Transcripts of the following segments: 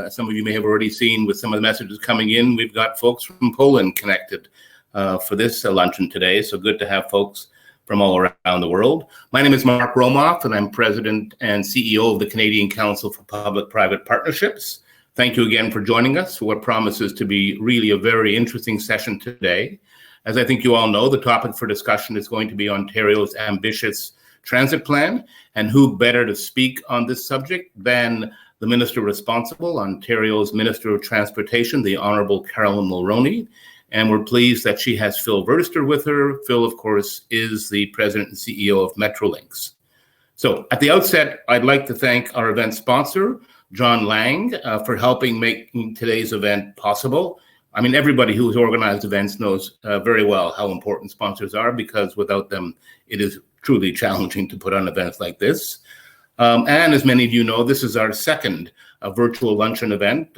Some of you may have already seen with some of the messages coming in, we've got folks from Poland connected for this luncheon today. So good to have folks from all around the world. My name is Mark Romoff, and I'm President and CEO of the Canadian Council for Public-Private Partnerships. Thank you again for joining us for what promises to be really a very interesting session today. As I think you all know, the topic for discussion is going to be Ontario's ambitious transit plan, and who better to speak on this subject than the Minister responsible, Ontario's Minister of Transportation, the Honourable Carolyn Mulroney. And we're pleased that she has Phil Verster with her. Phil, of course, is the President and CEO of Metrolinx. So at the outset, I'd like to thank our event sponsor, John Lang, for helping make today's event possible. I mean, everybody who's organized events knows very well how important sponsors are, because without them, it is truly challenging to put on events like this. And as many of you know, this is our second virtual luncheon event.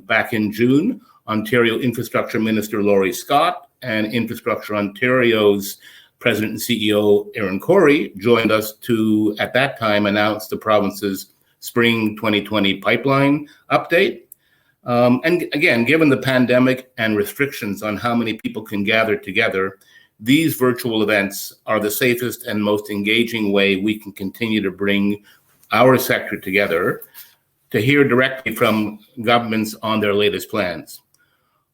Back in June, Ontario Infrastructure Minister Laurie Scott and Infrastructure Ontario's President and CEO Aaron Corey joined us to, at that time, announce the province's Spring 2020 pipeline update. And again, given the pandemic and restrictions on how many people can gather together, these virtual events are the safest and most engaging way we can continue to bring our sector together to hear directly from governments on their latest plans.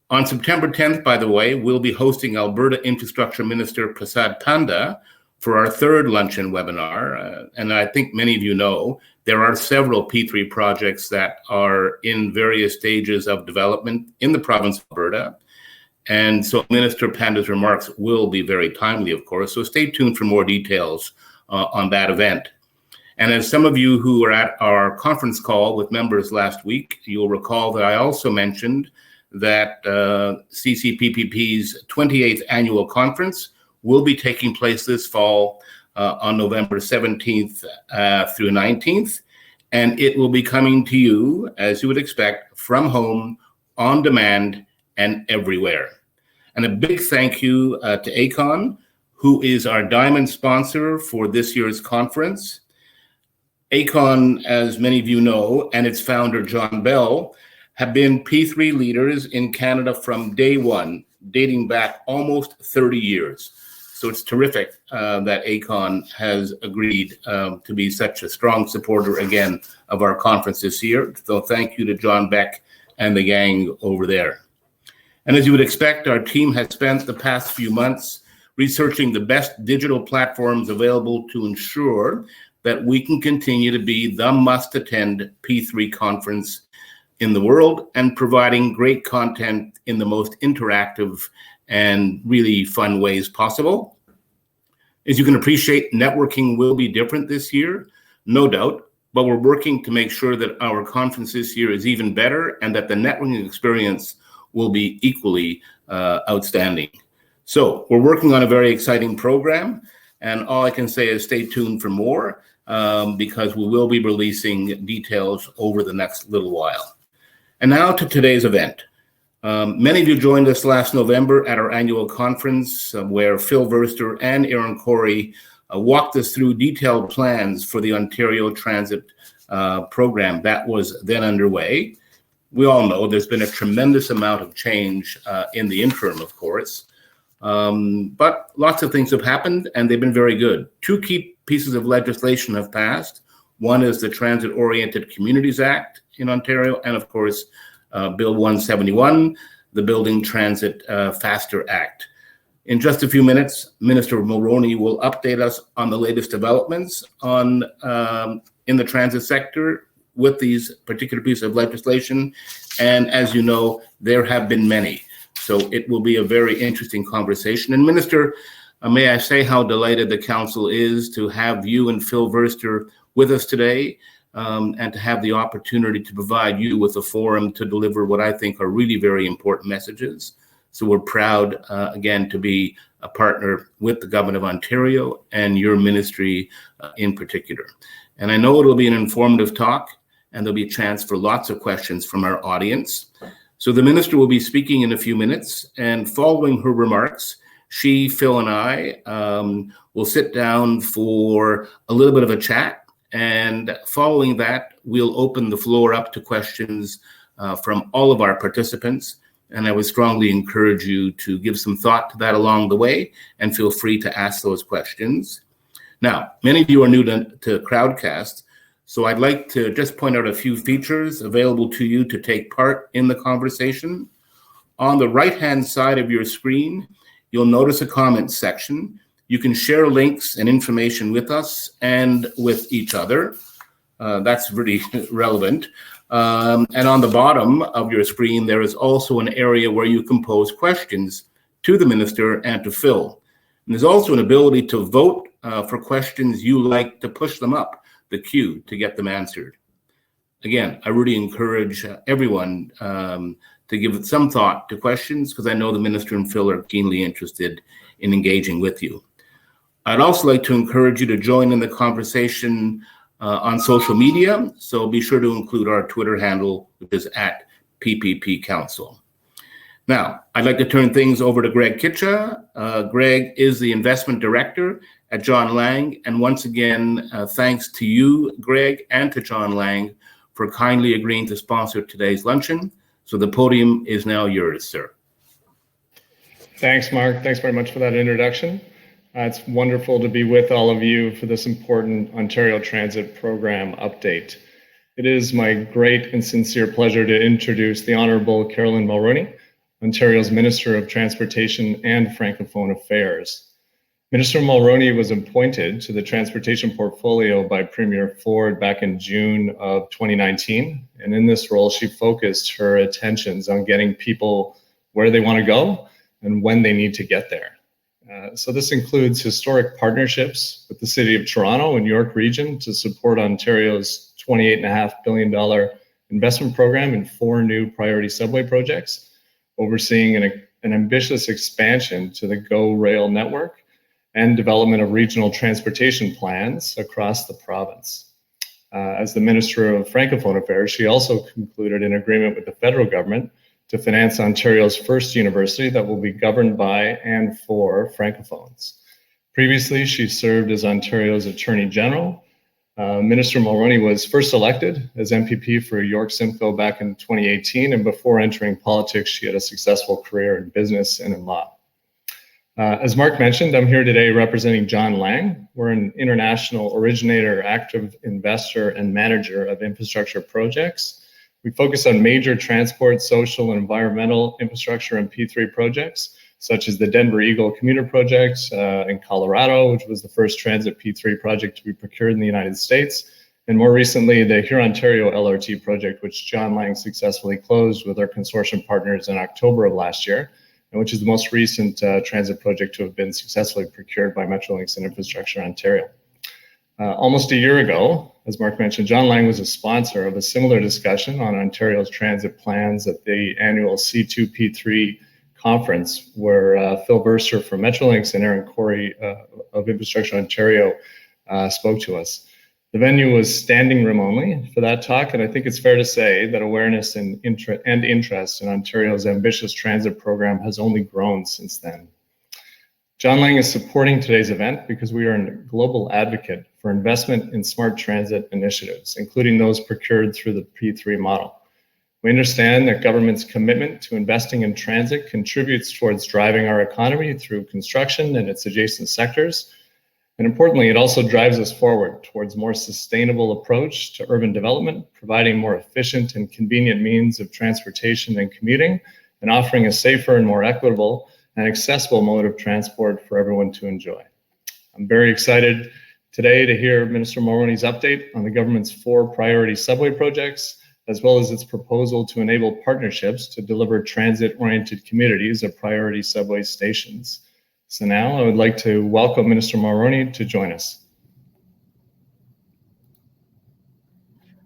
On September 10th, by the way, we'll be hosting Alberta Infrastructure Minister Prasad Panda for our third luncheon webinar. And I think many of you know, there are several P3 projects that are in various stages of development in the province of Alberta. And so Minister Panda's remarks will be very timely, of course. So stay tuned for more details on that event. And as some of you who were at our conference call with members last week, you'll recall that I also mentioned that CCPPP's 28th annual conference will be taking place this fall on November 17th through 19th. And it will be coming to you, as you would expect, from home, on demand, and everywhere. And a big thank you to Aecon, who is our diamond sponsor for this year's conference. Aecon, as many of you know, and its founder, John Bell, have been P3 leaders in Canada from day one, dating back almost 30 years. So it's terrific that Aecon has agreed to be such a strong supporter again of our conference this year. So thank you to John Beck and the gang over there. And as you would expect, our team has spent the past few months researching the best digital platforms available to ensure that we can continue to be the must-attend P3 conference in the world and providing great content in the most interactive and really fun ways possible. As you can appreciate, networking will be different this year, no doubt, but we're working to make sure that our conference this year is even better and that the networking experience will be equally outstanding. So we're working on a very exciting program, and all I can say is stay tuned for more because we will be releasing details over the next little while. And now to today's event. Many of you joined us last November at our annual conference where Phil Verster and Aaron Corey walked us through detailed plans for the Ontario Transit program that was then underway. We all know there's been a tremendous amount of change in the interim, of course, but lots of things have happened and they've been very good. Two key pieces of legislation have passed. One is the Transit-Oriented Communities Act in Ontario, and of course, Bill 171, the Building Transit Faster Act. In just a few minutes, Minister Mulroney will update us on the latest developments in the transit sector with these particular pieces of legislation. And as you know, there have been many. So it will be a very interesting conversation. And Minister, may I say how delighted the Council is to have you and Phil Verster with us today, and to have the opportunity to provide you with a forum to deliver what I think are really very important messages. So we're proud, again, to be a partner with the Government of Ontario and your ministry in particular. And I know it'll be an informative talk, and there'll be a chance for lots of questions from our audience. So the Minister will be speaking in a few minutes, and following her remarks, she, Phil, and I will sit down for a little bit of a chat. And following that, we'll open the floor up to questions from all of our participants. And I would strongly encourage you to give some thought to that along the way and feel free to ask those questions. Now, many of you are new to Crowdcast, so I'd like to just point out a few features available to you to take part in the conversation. On the right-hand side of your screen, you'll notice a comments section. You can share links and information with us and with each other. That's really relevant. And on the bottom of your screen, there is also an area where you can pose questions to the minister and to Phil. And there's also an ability to vote for questions you like, to push them up the queue to get them answered. Again, I really encourage everyone to give some thought to questions, because I know the minister and Phil are keenly interested in engaging with you. I'd also like to encourage you to join in the conversation on social media, so be sure to include our Twitter handle, which is @PPP Council. Now, I'd like to turn things over to Greg Kitcha. Greg is the investment director at John Lang, and once again, thanks to you, Greg, and to John Lang for kindly agreeing to sponsor today's luncheon. So the podium is now yours, sir. Thanks, Mark. Thanks very much for that introduction. It's wonderful to be with all of you for this important Ontario Transit Program update. It is my great and sincere pleasure to introduce the Honourable Caroline Mulroney, Ontario's Minister of Transportation and Francophone Affairs. Minister Mulroney was appointed to the transportation portfolio by Premier Ford back in June of 2019. And in this role, she focused her attentions on getting people where they want to go and when they need to get there. So this includes historic partnerships with the City of Toronto and York Region to support Ontario's $28.5 billion investment program in 4 new priority subway projects, overseeing an ambitious expansion to the GO Rail network and development of regional transportation plans across the province. As the Minister of Francophone Affairs, she also concluded an agreement with the federal government to finance Ontario's first university that will be governed by and for Francophones. Previously, she served as Ontario's Attorney General. Minister Mulroney was first elected as MPP for York Simcoe back in 2018, and before entering politics, she had a successful career in business and in law. As Mark mentioned, I'm here today representing John Lang. We're an international originator, active investor, and manager of infrastructure projects. We focus on major transport, social, and environmental infrastructure and P3 projects, such as the Denver Eagle Commuter Project in Colorado, which was the first transit P3 project to be procured in the United States, and more recently, the Huron-Ontario LRT project, which John Lang successfully closed with our consortium partners in October of last year, and which is the most recent transit project to have been successfully procured by Metrolinx and Infrastructure Ontario. Almost a year ago, as Mark mentioned, John Lang was a sponsor of a similar discussion on Ontario's transit plans at the annual C2P3 conference, where Phil Verster from Metrolinx and Aaron Corey of Infrastructure Ontario spoke to us. The venue was standing room only for that talk, and I think it's fair to say that awareness and interest in Ontario's ambitious transit program has only grown since then. John Lang is supporting today's event because we are a global advocate for investment in smart transit initiatives, including those procured through the P3 model. We understand that government's commitment to investing in transit contributes towards driving our economy through construction and its adjacent sectors. And importantly, it also drives us forward towards more sustainable approach to urban development, providing more efficient and convenient means of transportation and commuting, and offering a safer and more equitable and accessible mode of transport for everyone to enjoy. I'm very excited today to hear Minister Mulroney's update on the government's 4 priority subway projects, as well as its proposal to enable partnerships to deliver transit-oriented communities of priority subway stations. So now I would like to welcome Minister Mulroney to join us.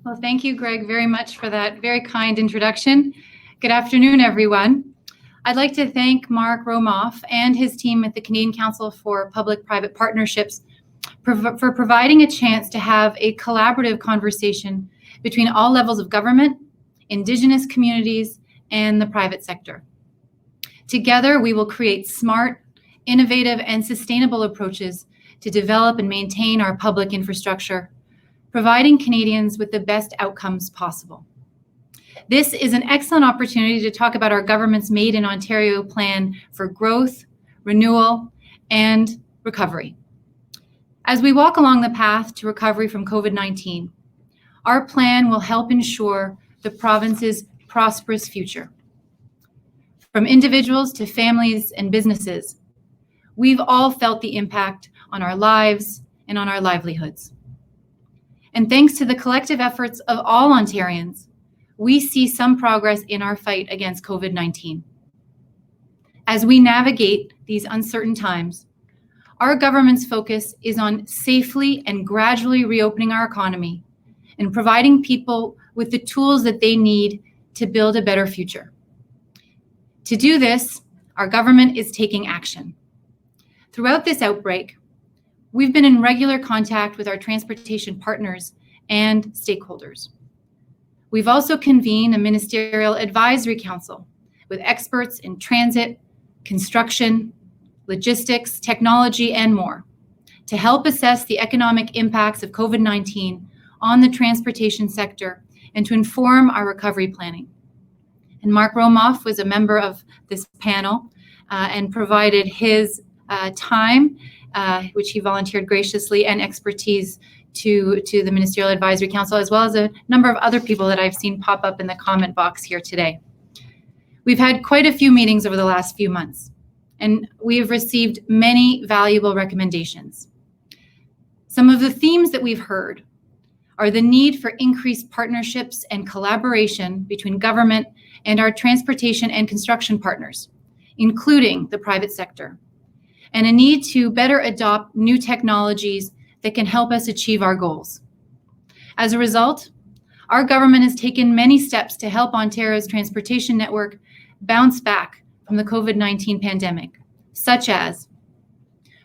Well, thank you, Greg, very much for that very kind introduction. Good afternoon, everyone. I'd like to thank Mark Romoff and his team at the Canadian Council for Public-Private Partnerships for providing a chance to have a collaborative conversation between all levels of government, Indigenous communities, and the private sector. Together, we will create smart, innovative, and sustainable approaches to develop and maintain our public infrastructure, providing Canadians with the best outcomes possible. This is an excellent opportunity to talk about our government's Made in Ontario plan for growth, renewal, and recovery. As we walk along the path to recovery from COVID-19, our plan will help ensure the province's prosperous future. From individuals to families and businesses, we've all felt the impact on our lives and on our livelihoods. And thanks to the collective efforts of all Ontarians, we see some progress in our fight against COVID-19. As we navigate these uncertain times, our government's focus is on safely and gradually reopening our economy and providing people with the tools that they need to build a better future. To do this, our government is taking action. Throughout this outbreak, we've been in regular contact with our transportation partners and stakeholders. We've also convened a ministerial advisory council with experts in transit, construction, logistics, technology, and more to help assess the economic impacts of COVID-19 on the transportation sector and to inform our recovery planning. And Mark Romoff was a member of this panel and provided his time, which he volunteered graciously, and expertise to the Ministerial Advisory Council, as well as a number of other people that I've seen pop up in the comment box here today. We've had quite a few meetings over the last few months, and we have received many valuable recommendations. Some of the themes that we've heard are the need for increased partnerships and collaboration between government and our transportation and construction partners, including the private sector, and a need to better adopt new technologies that can help us achieve our goals. As a result, our government has taken many steps to help Ontario's transportation network bounce back from the COVID-19 pandemic, such as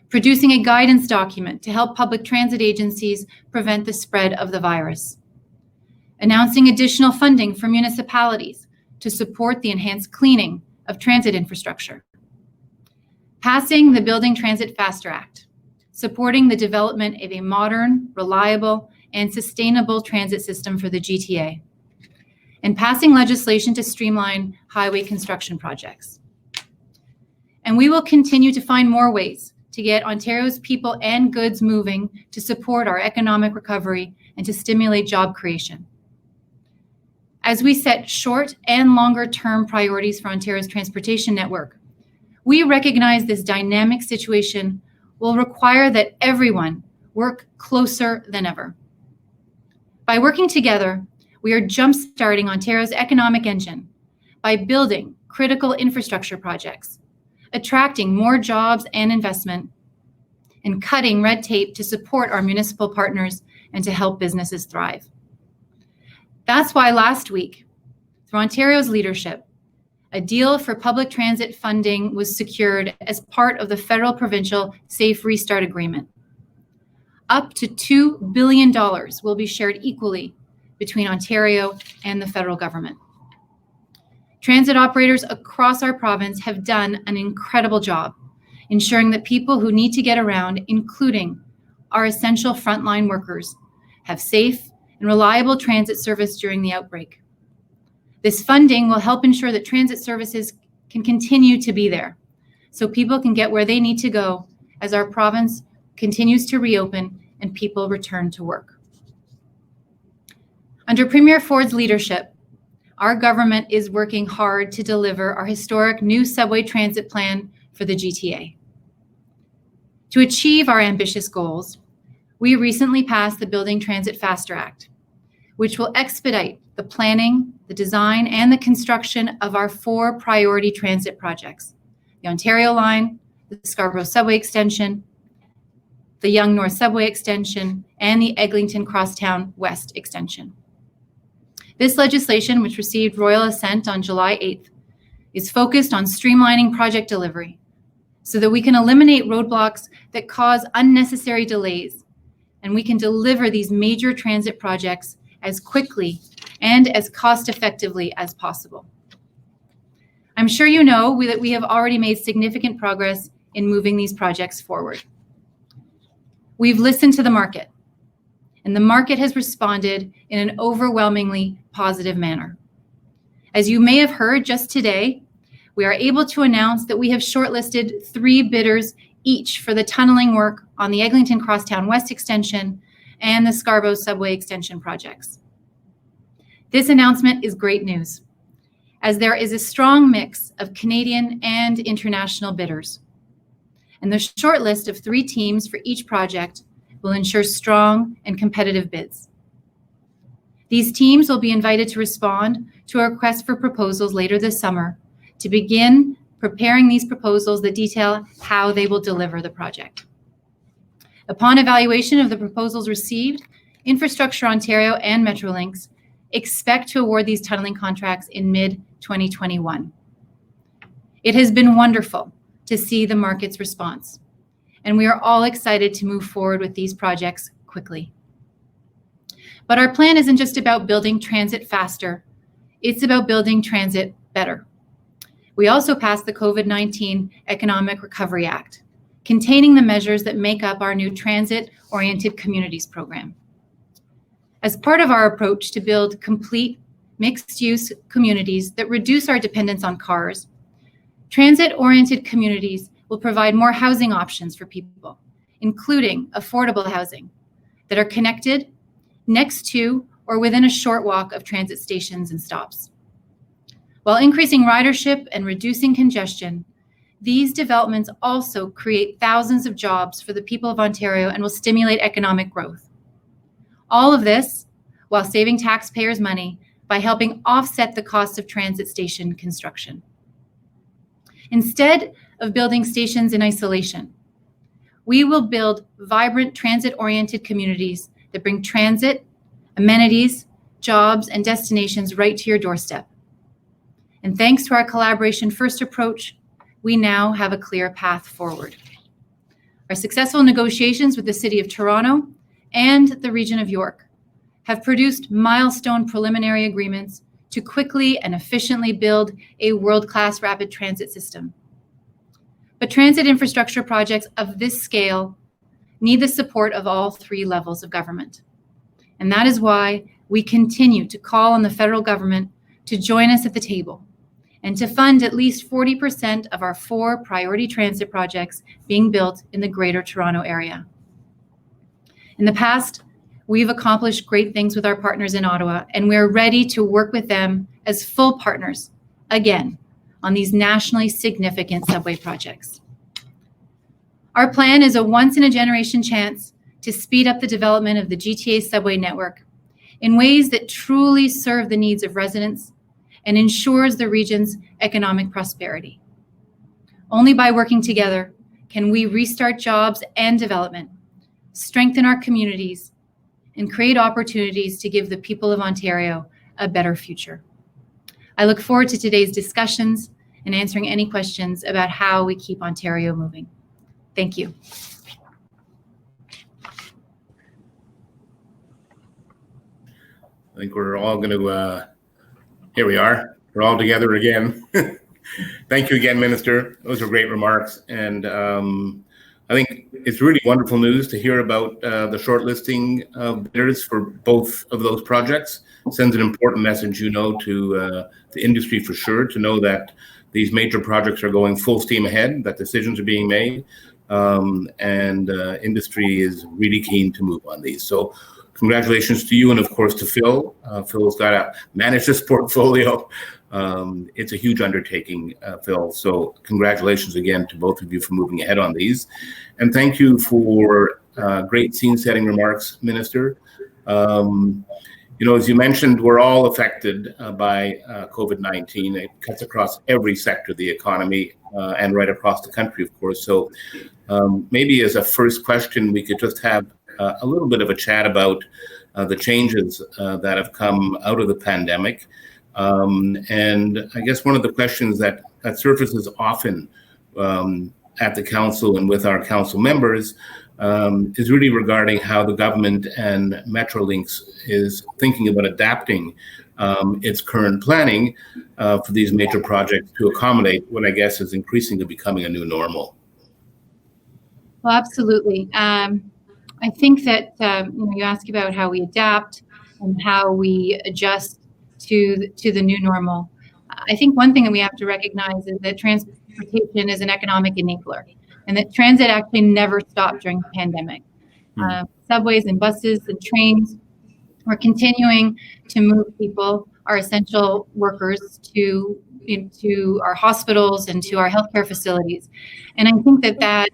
producing a guidance document to help public transit agencies prevent the spread of the virus, announcing additional funding for municipalities to support the enhanced cleaning of transit infrastructure, passing the Building Transit Faster Act, supporting the development of a modern, reliable, and sustainable transit system for the GTA, and passing legislation to streamline highway construction projects. And we will continue to find more ways to get Ontario's people and goods moving to support our economic recovery and to stimulate job creation. As we set short and longer term priorities for Ontario's transportation network, we recognize this dynamic situation will require that everyone work closer than ever. By working together, we are jump-starting Ontario's economic engine by building critical infrastructure projects, attracting more jobs and investment, and cutting red tape to support our municipal partners and to help businesses thrive. That's why last week, through Ontario's leadership, a deal for public transit funding was secured as part of the federal-provincial Safe Restart Agreement. Up to $2 billion will be shared equally between Ontario and the federal government. Transit operators across our province have done an incredible job ensuring that people who need to get around, including our essential frontline workers, have safe and reliable transit service during the outbreak. This funding will help ensure that transit services can continue to be there so people can get where they need to go as our province continues to reopen and people return to work. Under Premier Ford's leadership, our government is working hard to deliver our historic new subway transit plan for the GTA. To achieve our ambitious goals, we recently passed the Building Transit Faster Act, which will expedite the planning, the design, and the construction of our 4 priority transit projects: the Ontario Line, the Scarborough Subway Extension, the Yonge North Subway Extension, and the Eglinton Crosstown West Extension. This legislation, which received royal assent on July 8th, is focused on streamlining project delivery so that we can eliminate roadblocks that cause unnecessary delays, and we can deliver these major transit projects as quickly and as cost-effectively as possible. I'm sure you know that we have already made significant progress in moving these projects forward. We've listened to the market, and the market has responded in an overwhelmingly positive manner. As you may have heard just today, we are able to announce that we have shortlisted 3 bidders each for the tunneling work on the Eglinton Crosstown West Extension and the Scarborough Subway Extension projects. This announcement is great news, as there is a strong mix of Canadian and international bidders. And the shortlist of 3 teams for each project will ensure strong and competitive bids. These teams will be invited to respond to a request for proposals later this summer to begin preparing these proposals that detail how they will deliver the project. Upon evaluation of the proposals received, Infrastructure Ontario and Metrolinx expect to award these tunneling contracts in mid-2021. It has been wonderful to see the market's response, and we are all excited to move forward with these projects quickly. But our plan isn't just about building transit faster, it's about building transit better. We also passed the COVID-19 Economic Recovery Act, containing the measures that make up our new Transit-Oriented Communities program. As part of our approach to build complete mixed-use communities that reduce our dependence on cars, transit-oriented communities will provide more housing options for people, including affordable housing that are connected next to or within a short walk of transit stations and stops. While increasing ridership and reducing congestion, these developments also create thousands of jobs for the people of Ontario and will stimulate economic growth. All of this while saving taxpayers money by helping offset the cost of transit station construction. Instead of building stations in isolation, we will build vibrant transit-oriented communities that bring transit, amenities, jobs, and destinations right to your doorstep. And thanks to our collaboration first approach, we now have a clear path forward. Our successful negotiations with the City of Toronto and the Region of York have produced milestone preliminary agreements to quickly and efficiently build a world-class rapid transit system. But transit infrastructure projects of this scale need the support of all 3 levels of government. And that is why we continue to call on the federal government to join us at the table and to fund at least 40% of our 4 priority transit projects being built in the Greater Toronto Area. In the past, we've accomplished great things with our partners in Ottawa, and we're ready to work with them as full partners again on these nationally significant subway projects. Our plan is a once-in-a-generation chance to speed up the development of the GTA subway network in ways that truly serve the needs of residents and ensures the region's economic prosperity. Only by working together can we restart jobs and development, strengthen our communities, and create opportunities to give the people of Ontario a better future. I look forward to today's discussions and answering any questions about how we keep Ontario moving. Thank you. I think we're all going to, here we are, we're all together again. Thank you again, Minister. Those are great remarks. And I think it's really wonderful news to hear about the shortlisting of bidders for both of those projects. It sends an important message, to the industry for sure, to know that these major projects are going full steam ahead, that decisions are being made, and industry is really keen to move on these. So congratulations to you, and of course to Phil. Phil's got to manage this portfolio. It's a huge undertaking, Phil. So congratulations again to both of you for moving ahead on these. And thank you for great scene-setting remarks, Minister. As you mentioned, we're all affected by COVID-19. It cuts across every sector of the economy and right across the country, of course. So maybe as a first question, we could just have a little bit of a chat about the changes that have come out of the pandemic. And I guess one of the questions that surfaces often at the council and with our council members is really regarding how the government and Metrolinx is thinking about adapting its current planning for these major projects to accommodate what I guess is increasingly becoming a new normal. Well, absolutely. I think that you ask about how we adapt and how we adjust to the new normal. I think one thing that we have to recognize is that transportation is an economic enabler, and that transit actually never stopped during the pandemic. Subways and buses and trains were continuing to move people, our essential workers, into our hospitals and to our healthcare facilities. And I think that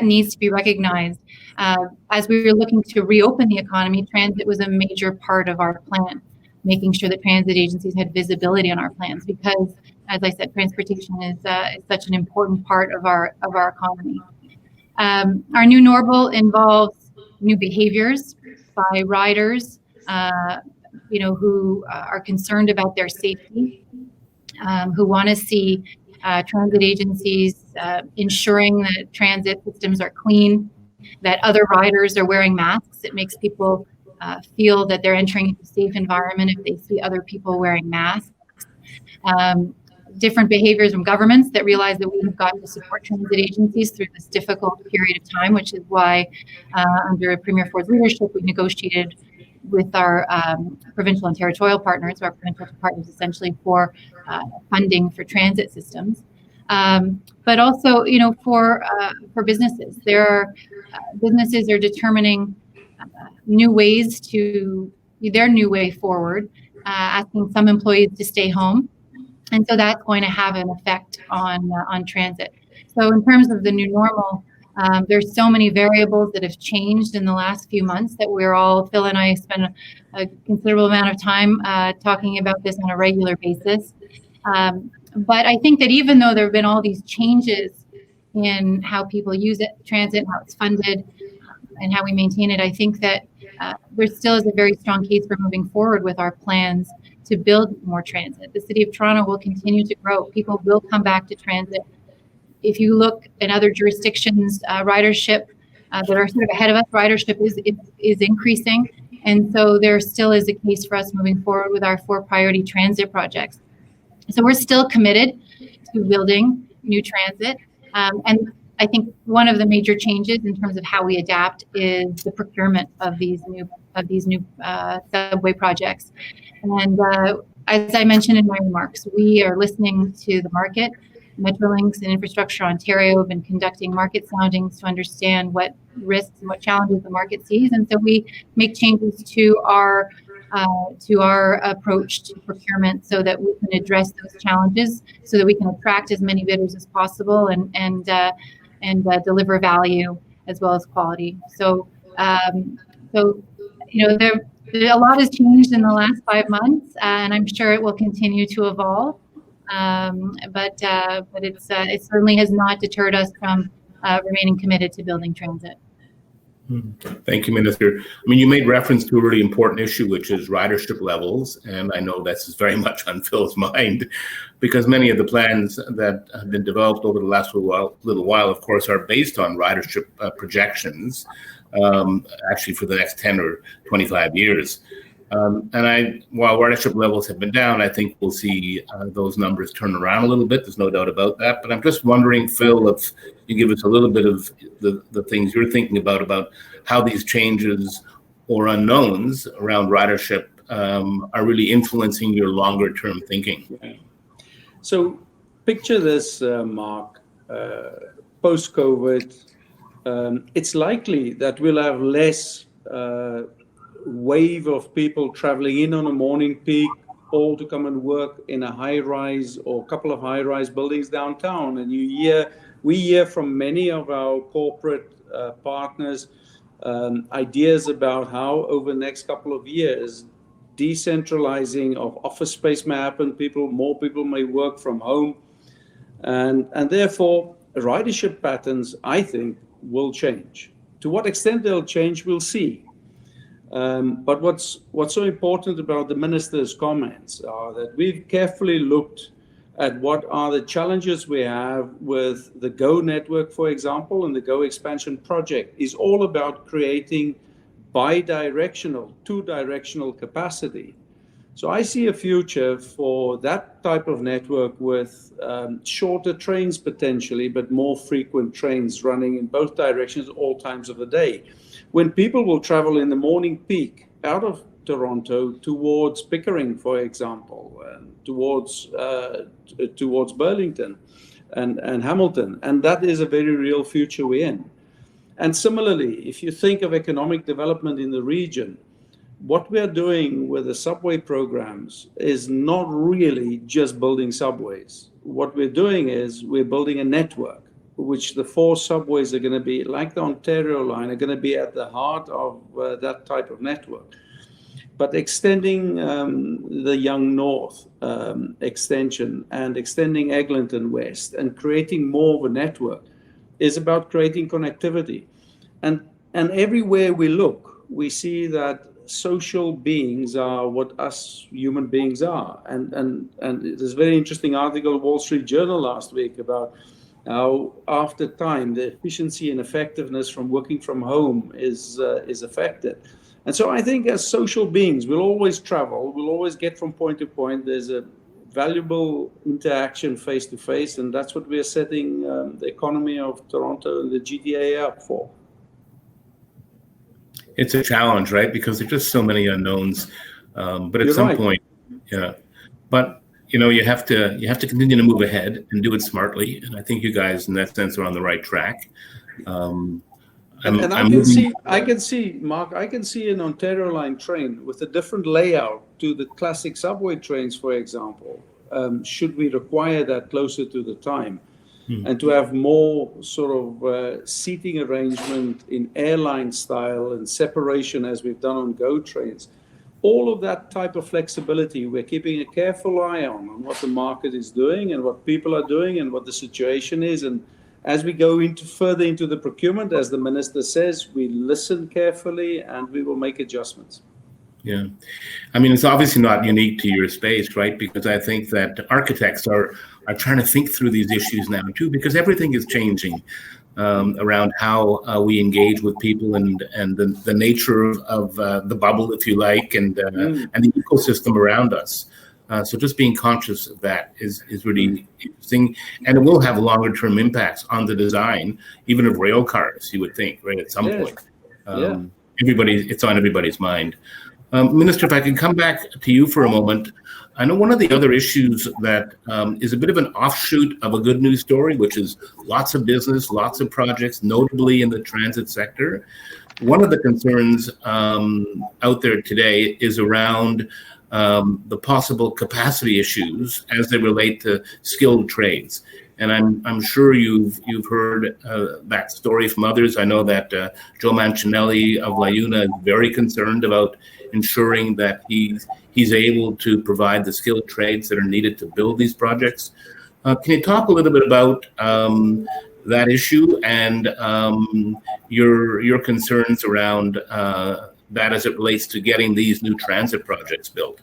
needs to be recognized. As we were looking to reopen the economy, transit was a major part of our plan, making sure that transit agencies had visibility on our plans, because, as I said, transportation is such an important part of our economy. Our new normal involves new behaviors by riders, who are concerned about their safety, who want to see transit agencies ensuring that transit systems are clean, that other riders are wearing masks. It makes people feel that they're entering into a safe environment if they see other people wearing masks. Different behaviors from governments that realize that we have got to support transit agencies through this difficult period of time, which is why under Premier Ford's leadership, we negotiated with our provincial and territorial partners, our provincial partners essentially, for funding for transit systems. But also, for businesses, businesses are determining new ways their new way forward, asking some employees to stay home. And so that's going to have an effect on transit. So in terms of the new normal, there's so many variables that have changed in the last few months that Phil and I spend a considerable amount of time talking about this on a regular basis. But I think that even though there have been all these changes in how people use transit, how it's funded, and how we maintain it, I think that there still is a very strong case for moving forward with our plans to build more transit. The City of Toronto will continue to grow. People will come back to transit. If you look in other jurisdictions, ridership that are sort of ahead of us, ridership is increasing. And so there still is a case for us moving forward with our 4 priority transit projects. So we're still committed to building new transit. And I think one of the major changes in terms of how we adapt is the procurement of these new subway projects. And as I mentioned in my remarks, we are listening to the market. Metrolinx and Infrastructure Ontario have been conducting market soundings to understand what risks and what challenges the market sees. And so we make changes to our approach to procurement so that we can address those challenges, so that we can attract as many bidders as possible and deliver value as well as quality. So a lot has changed in the last 5 months, and I'm sure it will continue to evolve. But it certainly has not deterred us from remaining committed to building transit. Thank you, Minister. I mean, you made reference to a really important issue, which is ridership levels, and I know this is very much on Phil's mind, because many of the plans that have been developed over the last little while, of course, are based on ridership projections, actually for the next 10 or 25 years. While ridership levels have been down, I think we'll see those numbers turn around a little bit. There's no doubt about that. But I'm just wondering, Phil, if you give us a little bit of the things you're thinking about how these changes or unknowns around ridership are really influencing your longer term thinking. Yeah. So picture this, Mark, post-COVID, it's likely that we'll have less wave of people traveling in on a morning peak, all to come and work in a high-rise or a couple of high-rise buildings downtown. And we hear from many of our corporate partners ideas about how over the next couple of years, decentralizing of office space may happen. More people may work from home, and therefore ridership patterns, I think, will change. To what extent they'll change, we'll see. But what's so important about the minister's comments are that we've carefully looked at what are the challenges we have with the GO network, for example, and the GO expansion project is all about creating bi-directional, two-directional capacity. So I see a future for that type of network with shorter trains potentially, but more frequent trains running in both directions all times of the day. When people will travel in the morning peak out of Toronto towards Pickering, for example, towards Burlington and Hamilton. And that is a very real future we're in. And similarly, if you think of economic development in the region, what we are doing with the subway programs is not really just building subways. What we're doing is we're building a network, which the 4 subways are going to be, like the Ontario line, are going to be at the heart of that type of network. But extending the Yonge North extension and extending Eglinton West and creating more of a network is about creating connectivity. And everywhere we look, we see that social beings are what us human beings are. And there's a very interesting article in Wall Street Journal last week about how after time the efficiency and effectiveness from working from home is affected. And so I think as social beings, we'll always travel, we'll always get from point to point. There's a valuable interaction face to face, and that's what we are setting the economy of Toronto and the GTA up for. It's a challenge, right? Because there's just so many unknowns. But at You're some right. point, yeah. But you have to continue to move ahead and do it smartly. And I think you guys, in that sense, are on the right track. I can see, Mark, I can see an Ontario line train with a different layout to the classic subway trains, for example, should we require that closer to the time. And to have more sort of seating arrangement in airline style and separation as we've done on GO trains. All of that type of flexibility, we're keeping a careful eye on what the market is doing and what people are doing and what the situation is. And as we go further into the procurement, as the minister says, we listen carefully and we will make adjustments. Yeah. I mean, it's obviously not unique to your space, right? Because I think that architects are trying to think through these issues now too, because everything is changing around how we engage with people and the nature of the bubble, if you like, and the ecosystem around us. So just being conscious of that is really interesting, and it will have longer term impacts on the design, even of rail cars, you would think, right, at some point. It's on everybody's mind. Minister, if I can come back to you for a moment. I know one of the other issues that is a bit of an offshoot of a good news story, which is lots of business, lots of projects, notably in the transit sector. One of the concerns out there today is around the possible capacity issues as they relate to skilled trades. And I'm sure you've heard that story from others. I know that Joe Mancinelli of LiUNA is very concerned about ensuring that he's able to provide the skilled trades that are needed to build these projects. Can you talk a little bit about that issue and your concerns around that as it relates to getting these new transit projects built?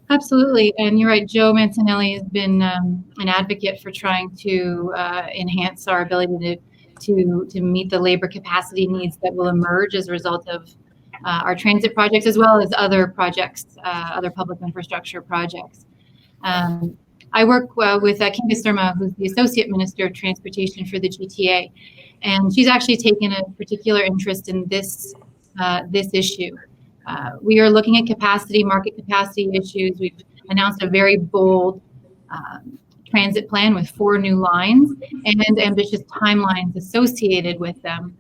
Absolutely, and you're right. Joe Mancinelli has been an advocate for trying to enhance our ability to meet the labor capacity needs that will emerge as a result of our transit projects, as well as other projects, other public infrastructure projects. I work with Kim Sturma, who's the Associate Minister of Transportation for the GTA, and she's actually taken a particular interest in this issue. We are looking at market capacity issues. We've announced a very bold transit plan with 4 new lines and ambitious timelines associated with them.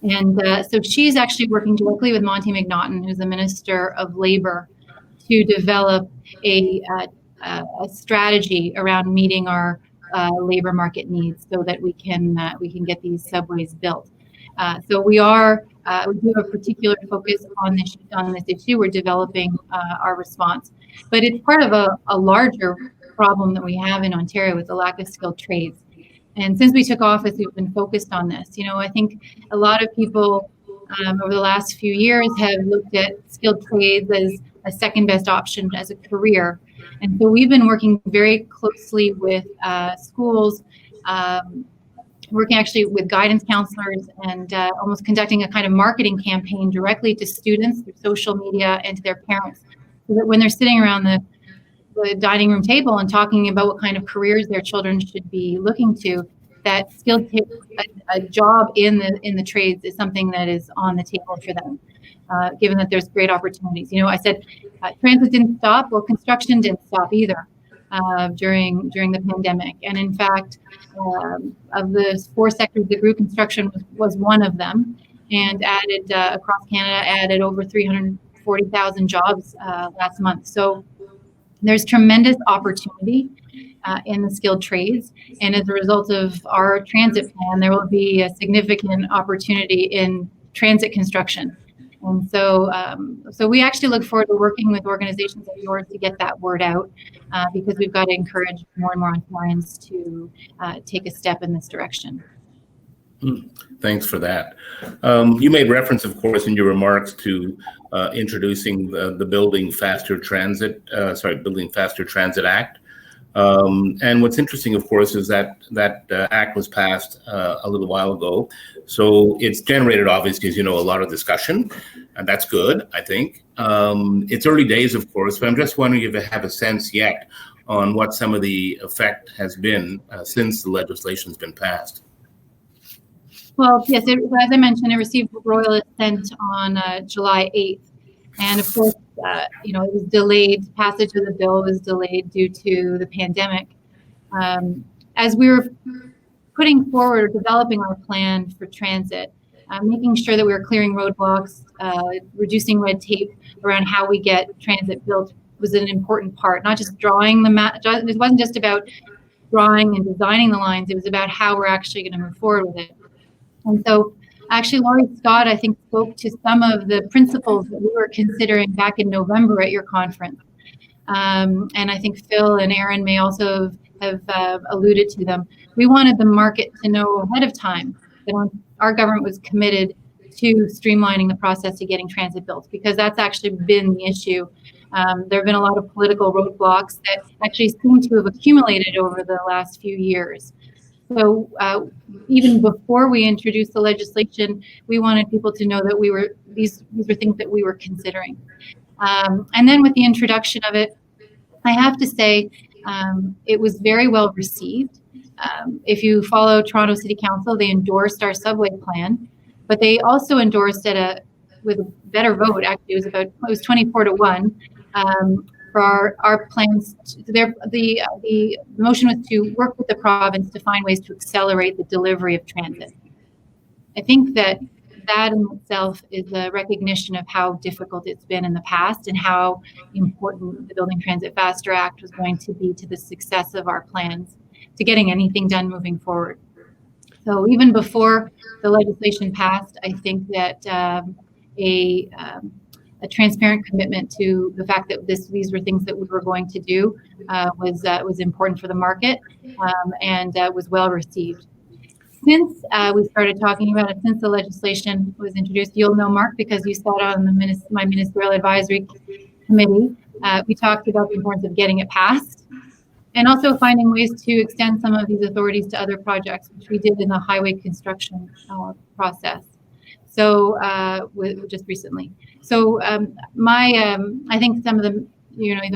And so she's actually working directly with Monty McNaughton, who's the Minister of Labor, to develop a strategy around meeting our labor market needs so that we can get these subways built. So we do have a particular focus on this issue. We're developing our response, but it's part of a larger problem that we have in Ontario with the lack of skilled trades. And since we took office, we've been focused on this. I think a lot of people over the last few years have looked at skilled trades as a second best option as a career. And so we've been working very closely with schools, working actually with guidance counselors and almost conducting a kind of marketing campaign directly to students through social media and to their parents, so that when they're sitting around the dining room table and talking about what kind of careers their children should be looking to, that skilled a job in the trades is something that is on the table for them. given that there's great opportunities. I said transit didn't stop. Well, construction didn't stop either during the pandemic. And in fact, of the 4 sectors that grew, construction was one of them, and added across Canada, added over 340,000 jobs last month. So there's tremendous opportunity in the skilled trades, and as a result of our transit plan, there will be a significant opportunity in transit construction. And so we actually look forward to working with organizations like yours to get that word out, because we've got to encourage more and more Ontarians to take a step in this direction. Thanks for that. You made reference, of course, in your remarks to introducing the Building Faster Transit Act. And what's interesting, of course, is that act was passed a little while ago. So it's generated, obviously, as you know, a lot of discussion, and that's good, I think. It's early days, of course, but I'm just wondering if you have a sense yet on what some of the effect has been since the legislation's been passed. Well, yes, as I mentioned, it received royal assent on July 8th. And of course, it was delayed. Passage of the bill was delayed due to the pandemic. As we were putting forward, developing our plan for transit, making sure that we were clearing roadblocks, reducing red tape around how we get transit built was an important part. Not just drawing the map. It wasn't just about drawing and designing the lines. It was about how we're actually going to move forward with it. And so actually, Laurie Scott, I think, spoke to some of the principles that we were considering back in November at your conference. And I think Phil and Aaron may also have alluded to them. We wanted the market to know ahead of time that our government was committed to streamlining the process of getting transit built, because that's actually been the issue. There have been a lot of political roadblocks that actually seem to have accumulated over the last few years. So even before we introduced the legislation, we wanted people to know that these were things that we were considering. And then with the introduction of it, I have to say it was very well received. If you follow Toronto City Council, they endorsed our subway plan, but they also endorsed it with a better vote. Actually, it was 24-1. For our plans, the motion was to work with the province to find ways to accelerate the delivery of transit. I think that in itself is a recognition of how difficult it's been in the past and how important the Building Transit Faster Act was going to be to the success of our plans, to getting anything done moving forward. So even before the legislation passed, I think that a transparent commitment to the fact that these were things that we were going to do was important for the market, and was well received. Since we started talking about it, since the legislation was introduced, you'll know, Mark, because you sat on my ministerial advisory committee, we talked about the importance of getting it passed, and also finding ways to extend some of these authorities to other projects, which we did in the highway construction process. So just recently. So I think some of the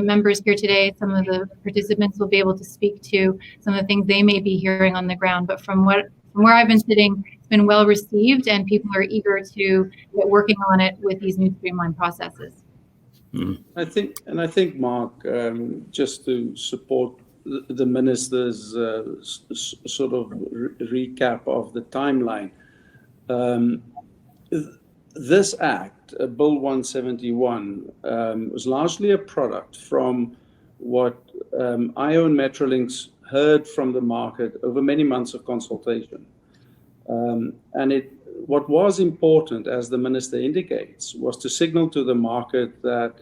members here today, some of the participants will be able to speak to some of the things they may be hearing on the ground. But from where I've been sitting, it's been well received, and people are eager to get working on it with these new streamlined processes. I think, Mark, just to support the minister's sort of recap of the timeline. This act, Bill 171, was largely a product from what IO and Metrolinx heard from the market over many months of consultation. What was important, as the minister indicates, was to signal to the market that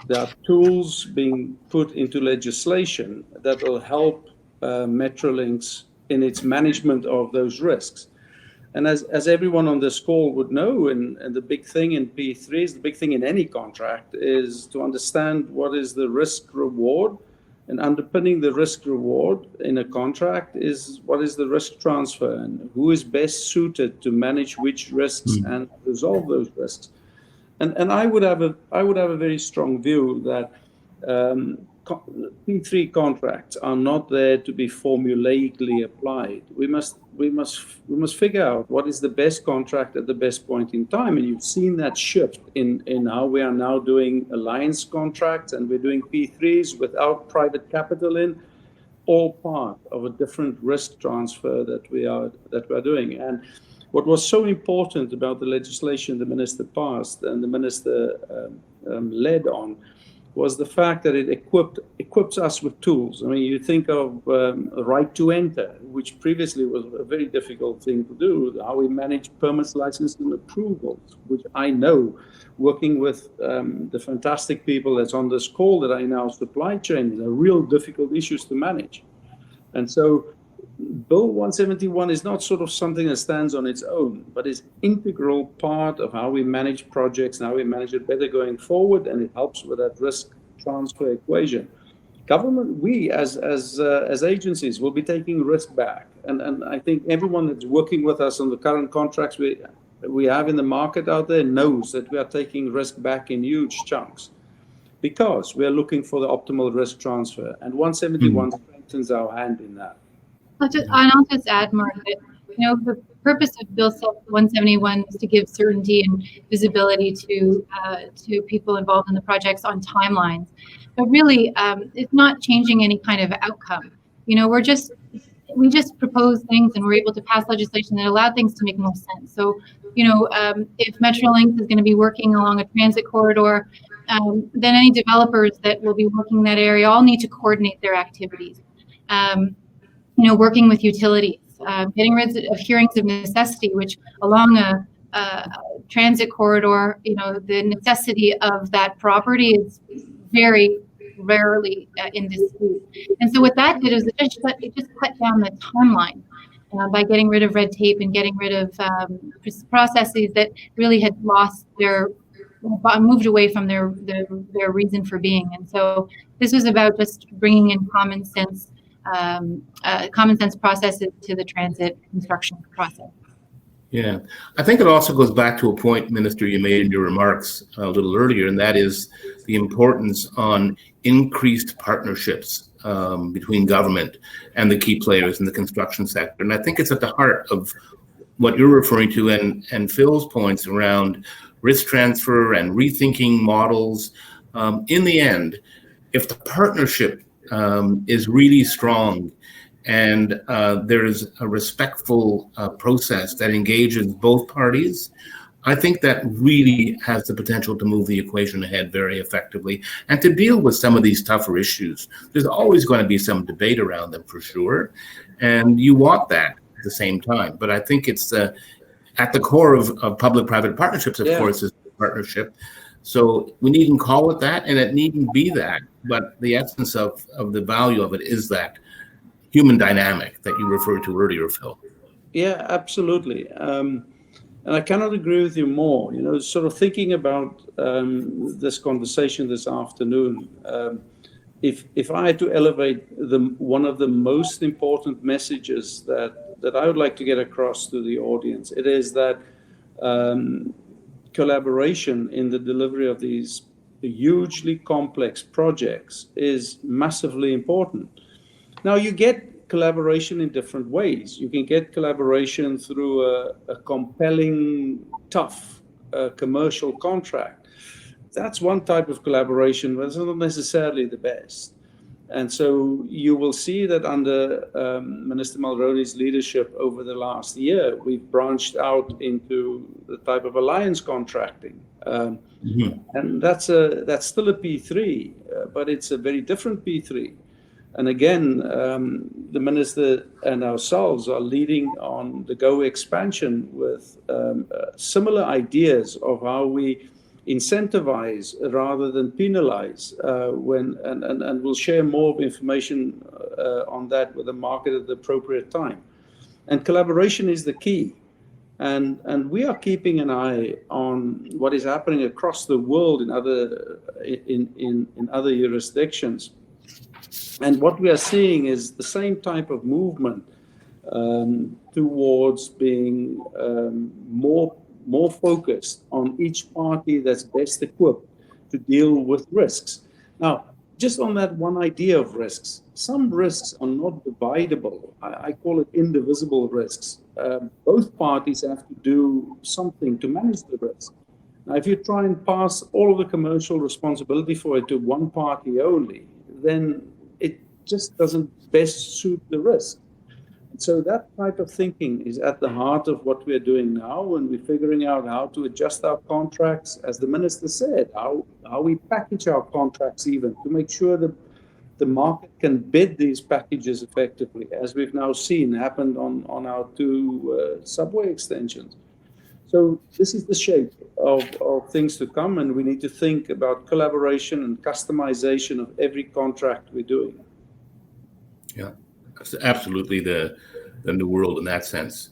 there are tools being put into legislation that will help Metrolinx in its management of those risks. And as everyone on this call would know, and the big thing in P3 is the big thing in any contract is to understand what is the risk reward, and underpinning the risk reward in a contract is what is the risk transfer and who is best suited to manage which risks and resolve those risks. And I would have a very strong view that P3 contracts are not there to be formulaically applied. We must figure out what is the best contract at the best point in time, and you've seen that shift in how we are now doing alliance contracts, and we're doing P3s without private capital in, all part of a different risk transfer that we are doing. And what was so important about the legislation the minister passed and the minister led on was the fact that it equips us with tools. I mean, you think of right to enter, which previously was a very difficult thing to do, how we manage permits, licenses, and approvals, which I know, working with the fantastic people that's on this call that are in our supply chain, are real difficult issues to manage. And so Bill 171 is not sort of something that stands on its own, but is integral part of how we manage projects and how we manage it better going forward, and it helps with that risk transfer equation. Government, we as agencies will be taking risk back, and I think everyone that's working with us on the current contracts we have in the market out there knows that we are taking risk back in huge chunks because we are looking for the optimal risk transfer, and 171 strengthens our hand in that. I'll just add, Mark, that the purpose of Bill 171 is to give certainty and visibility to people involved in the projects on timelines. But really, it's not changing any kind of outcome. We just propose things and we're able to pass legislation that allow things to make more sense. So, if Metrolink is going to be working along a transit corridor, then any developers that will be working in that area all need to coordinate their activities. Working with utilities, getting rid of hearings of necessity, which along a transit corridor, the necessity of that property is very rarely in dispute. And so what that did is it just cut down the timeline by getting rid of red tape and getting rid of processes that really had moved away from their reason for being. And so this was about just bringing in common sense processes to the transit construction process. Yeah, I think it also goes back to a point, Minister, you made in your remarks a little earlier, and that is the importance on increased partnerships between government and the key players in the construction sector. And I think it's at the heart of what you're referring to and Phil's points around risk transfer and rethinking models. In the end, if the partnership is really strong and there's a respectful process that engages both parties, I think that really has the potential to move the equation ahead very effectively and to deal with some of these tougher issues. There's always going to be some debate around them for sure, and you want that at the same time. But I think it's at the core of public-private partnerships, of course, is partnership. So we needn't call it that, and it needn't be that, but the essence of the value of it is that human dynamic that you referred to earlier, Phil. Yeah, absolutely. And I cannot agree with you more. Sort of thinking about this conversation this afternoon, if I had to elevate one of the most important messages that I would like to get across to the audience, it is that collaboration in the delivery of these hugely complex projects is massively important. Now, you get collaboration in different ways. You can get collaboration through a compelling, tough commercial contract. That's one type of collaboration, but it's not necessarily the best. And so you will see that under Minister Mulroney's leadership over the last year, we've branched out into the type of alliance contracting. And that's still a P3, but it's a very different P3. And again, the minister and ourselves are leading on the GO expansion with similar ideas of how we incentivize rather than penalize and we'll share more information on that with the market at the appropriate time. And collaboration is the key. And we are keeping an eye on what is happening across the world in other jurisdictions. And what we are seeing is the same type of movement towards being more focused on each party that's best equipped to deal with risks. Now, just on that one idea of risks, some risks are not dividable. I call it indivisible risks. Both parties have to do something to manage the risk. Now, if you try and pass all of the commercial responsibility for it to one party only, then it just doesn't best suit the risk. And so that type of thinking is at the heart of what we're doing now, and we're figuring out how to adjust our contracts, as the minister said, how we package our contracts even to make sure that the market can bid these packages effectively, as we've now seen happened on our two subway extensions. So this is the shape of things to come, and we need to think about collaboration and customization of every contract we're doing. Yeah, it's absolutely the new world in that sense.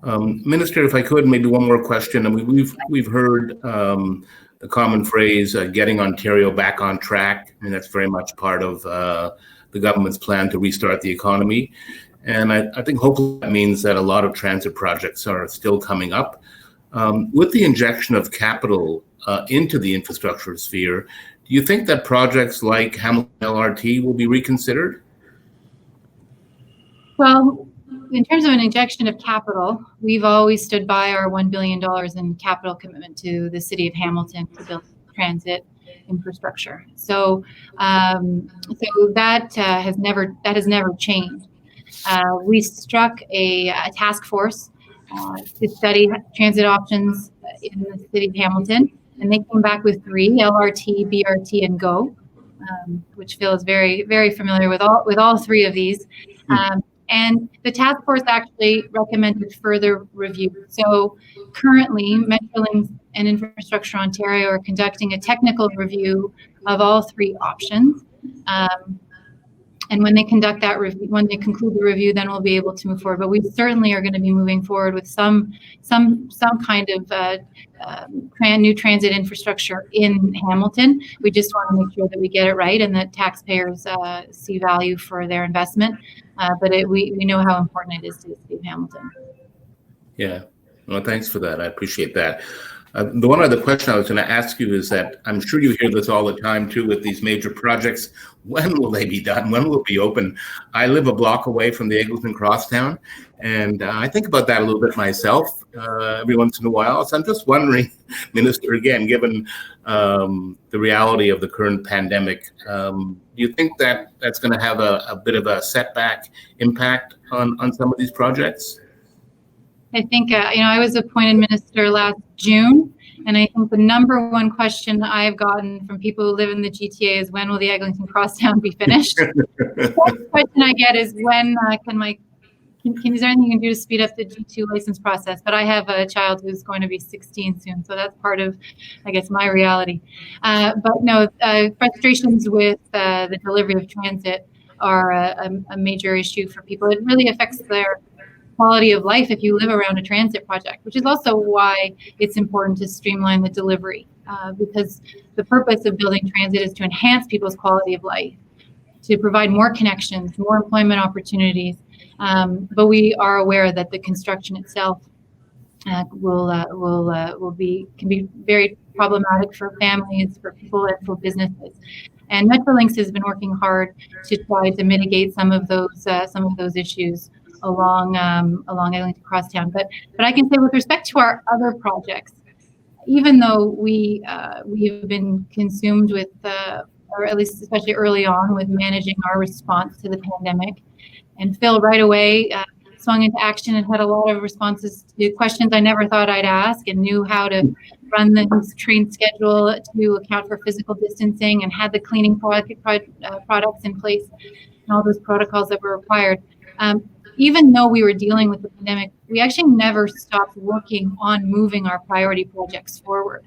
Minister, if I could, maybe one more question. I mean, we've heard the common phrase, getting Ontario back on track. I mean, that's very much part of the government's plan to restart the economy. And I think hopefully that means that a lot of transit projects are still coming up. With the injection of capital into the infrastructure sphere, do you think that projects like Hamilton LRT will be reconsidered? Well, in terms of an injection of capital, we've always stood by our $1 billion in capital commitment to the city of Hamilton to build transit infrastructure. So that has never changed. We struck a task force to study transit options in the city of Hamilton, and they came back with 3: LRT, BRT, and GO, which Phil is very, very familiar with all 3 of these. And the task force actually recommended further review. So currently, Metrolinx and Infrastructure Ontario are conducting a technical review of all 3 options. And when they conduct that review, when they conclude the review, then we'll be able to move forward. But we certainly are going to be moving forward with some kind of new transit infrastructure in Hamilton. We just want to make sure that we get it right and that taxpayers see value for their investment. But we know how important it is to the city of Hamilton. Yeah, well, thanks for that. I appreciate that. The one other question I was going to ask you is that I'm sure you hear this all the time too with these major projects. When will they be done? When will it be open? I live a block away from the Eglinton Crosstown, and I think about that a little bit myself every once in a while. So I'm just wondering, Minister, again, given the reality of the current pandemic, do you think that that's going to have a bit of a setback impact on some of these projects? I think, I was appointed minister last June, and I think the number one question I've gotten from people who live in the GTA is, when will the Eglinton Crosstown be finished? The first question I get is, when is there anything you can do to speed up the G2 license process? But I have a child who's going to be 16 soon, so that's part of, I guess, my reality. But no, frustrations with the delivery of transit are a major issue for people. It really affects their quality of life if you live around a transit project, which is also why it's important to streamline the delivery, because the purpose of building transit is to enhance people's quality of life, to provide more connections, more employment opportunities. But we are aware that the construction itself can be very problematic for families, for people, and for businesses. And Metrolinx has been working hard to try to mitigate some of those issues along Eglinton Crosstown. But I can say, with respect to our other projects, even though we've been consumed with, or at least especially early on, with managing our response to the pandemic, and Phil right away swung into action and had a lot of responses to questions I never thought I'd ask, and knew how to run the train schedule to account for physical distancing, and had the cleaning products in place and all those protocols that were required. Even though we were dealing with the pandemic, we actually never stopped working on moving our priority projects forward.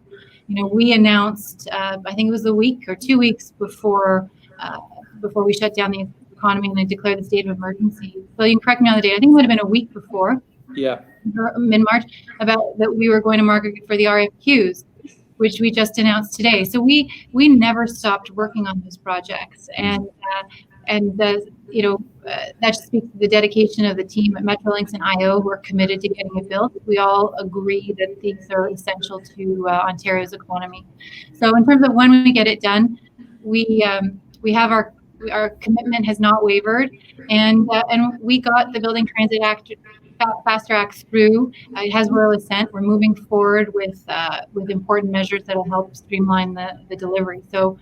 We announced, I think it was a week or 2 weeks before we shut down the economy and I declared the state of emergency. So you can correct me on the date. I think it would have been a week before. Yeah. Mid-March, about that we were going to market for the RFQs, which we just announced today. So we never stopped working on those projects, and that just speaks to the dedication of the team at Metrolinx and IO, who are committed to getting it built. We all agree that these are essential to Ontario's economy. So in terms of when we get it done, we we have our commitment has not wavered, and we got the Building Transit Act, Faster Act through. It has royal assent. We're moving forward with important measures that will help streamline the delivery. So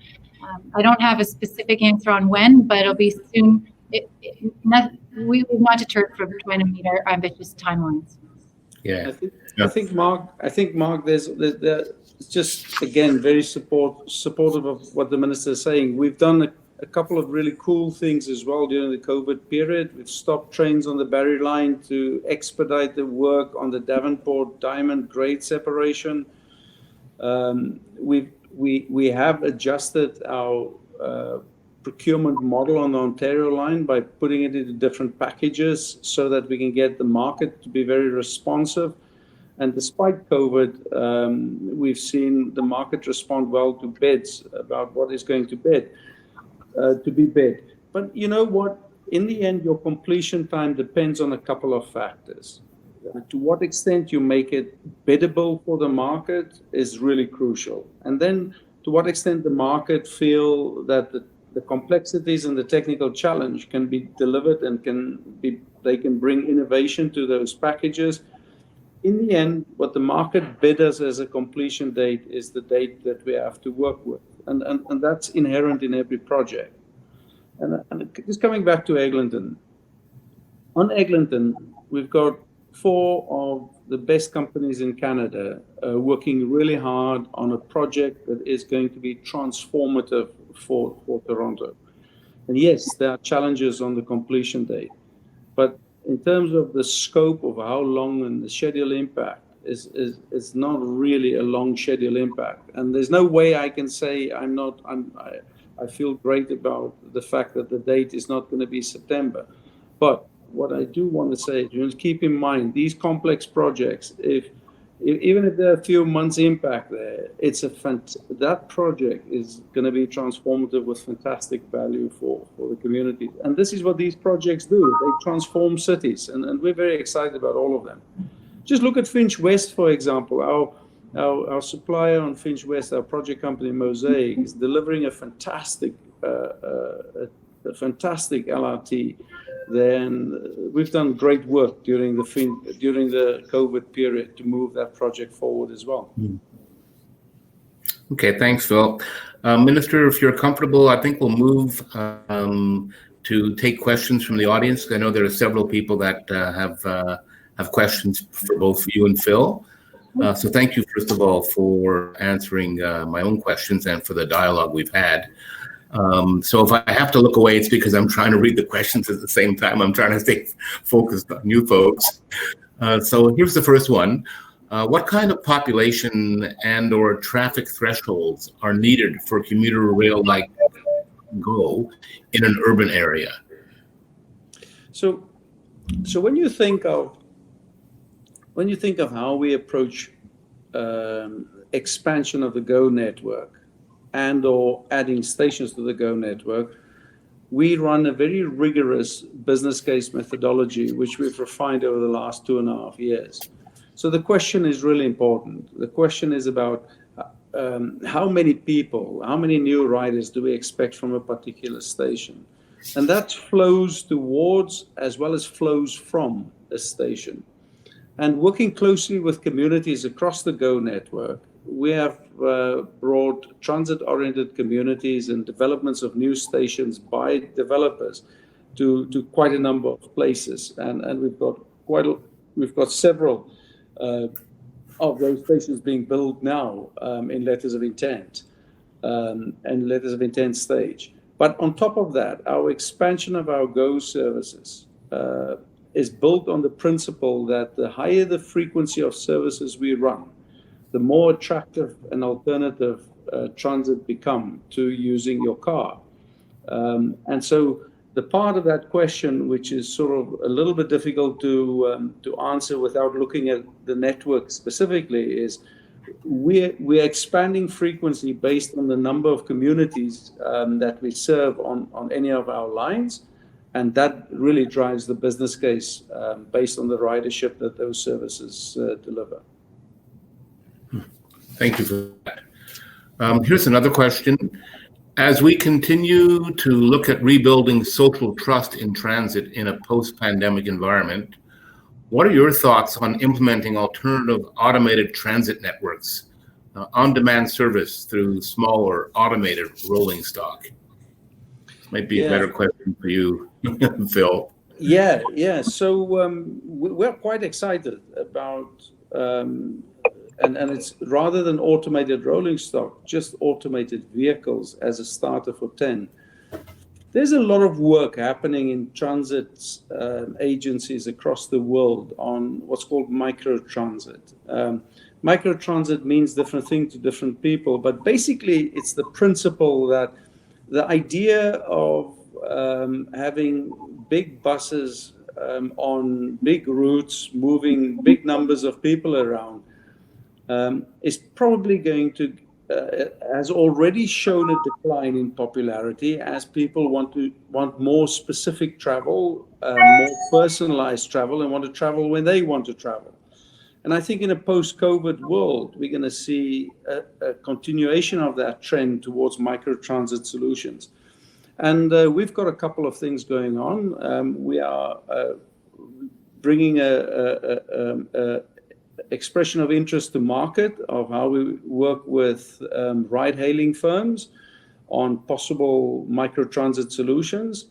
I don't have a specific answer on when, but it'll be soon. We will not deter from trying to meet our ambitious timelines. Yeah, I think Mark, there's just again very supportive of what the minister is saying. We've done a couple of really cool things as well during the COVID period. We've stopped trains on the Barrie line to expedite the work on the Davenport Diamond grade separation. We have adjusted our procurement model on the Ontario line by putting it into different packages so that we can get the market to be very responsive. And despite COVID, we've seen the market respond well to bids about what is going to be bid. But you know what? In the end, your completion time depends on a couple of factors. To what extent you make it biddable for the market is really crucial. And then to what extent the market feel that the complexities and the technical challenge can be delivered and they can bring innovation to those packages. In the end, what the market bid us as a completion date is the date that we have to work with. And that's inherent in every project. And just coming back to Eglinton. On Eglinton, we've got 4 of the best companies in Canada working really hard on a project that is going to be transformative for Toronto. And yes, there are challenges on the completion date, but in terms of the scope of how long and the schedule impact is not really a long schedule impact. And there's no way I can say I feel great about the fact that the date is not going to be September. But what I do want to say is keep in mind these complex projects, even if there are a few months impact there, that project is going to be transformative with fantastic value for the community. And this is what these projects do. They transform cities, and we're very excited about all of them. Just look at Finch West, for example. Our supplier on Finch West, our project company Mosaic, is delivering a fantastic LRT. Then we've done great work during the COVID period to move that project forward as well. Okay, thanks, Phil. Minister, if you're comfortable, I think we'll move to take questions from the audience. I know there are several people that have questions for both you and Phil. So thank you, first of all, for answering my own questions and for the dialogue we've had. So if I have to look away, it's because I'm trying to read the questions at the same time. I'm trying to stay focused on you folks. So here's the first one. What kind of population and or traffic thresholds are needed for commuter rail like GO in an urban area? So when you think of how we approach expansion of the GO network and or adding stations to the GO network, we run a very rigorous business case methodology, which we've refined over the last 2.5 years. So the question is really important. The question is about how many people, how many new riders do we expect from a particular station? And that flows towards as well as flows from a station. And working closely with communities across the GO network, we have brought transit-oriented communities and developments of new stations by developers to quite a number of places, and we've got several of those stations being built now in letters of intent and letters of intent stage. But on top of that, our expansion of our GO services is built on the principle that the higher the frequency of services we run, the more attractive an alternative transit become to using your car. And so the part of that question, which is sort of a little bit difficult to answer without looking at the network specifically, is we're expanding frequency based on the number of communities that we serve on any of our lines. And that really drives the business case based on the ridership that those services deliver. Thank you for that. Here's another question. As we continue to look at rebuilding social trust in transit in a post-pandemic environment, what are your thoughts on implementing alternative automated transit networks, on-demand service through smaller automated rolling stock? This might be a better question for you, Phil. Yeah. So we're quite excited about, and it's rather than automated rolling stock, just automated vehicles as a starter for 10. There's a lot of work happening in transit agencies across the world on what's called microtransit. Microtransit means different things to different people, but basically it's the principle that the idea of having big buses on big routes, moving big numbers of people around, is probably going to has already shown a decline in popularity as people want more specific travel, more personalized travel, and want to travel when they want to travel. And I think in a post-COVID world, we're going to see a continuation of that trend towards microtransit solutions. And we've got a couple of things going on. We are bringing a expression of interest to market of how we work with ride-hailing firms on possible microtransit solutions.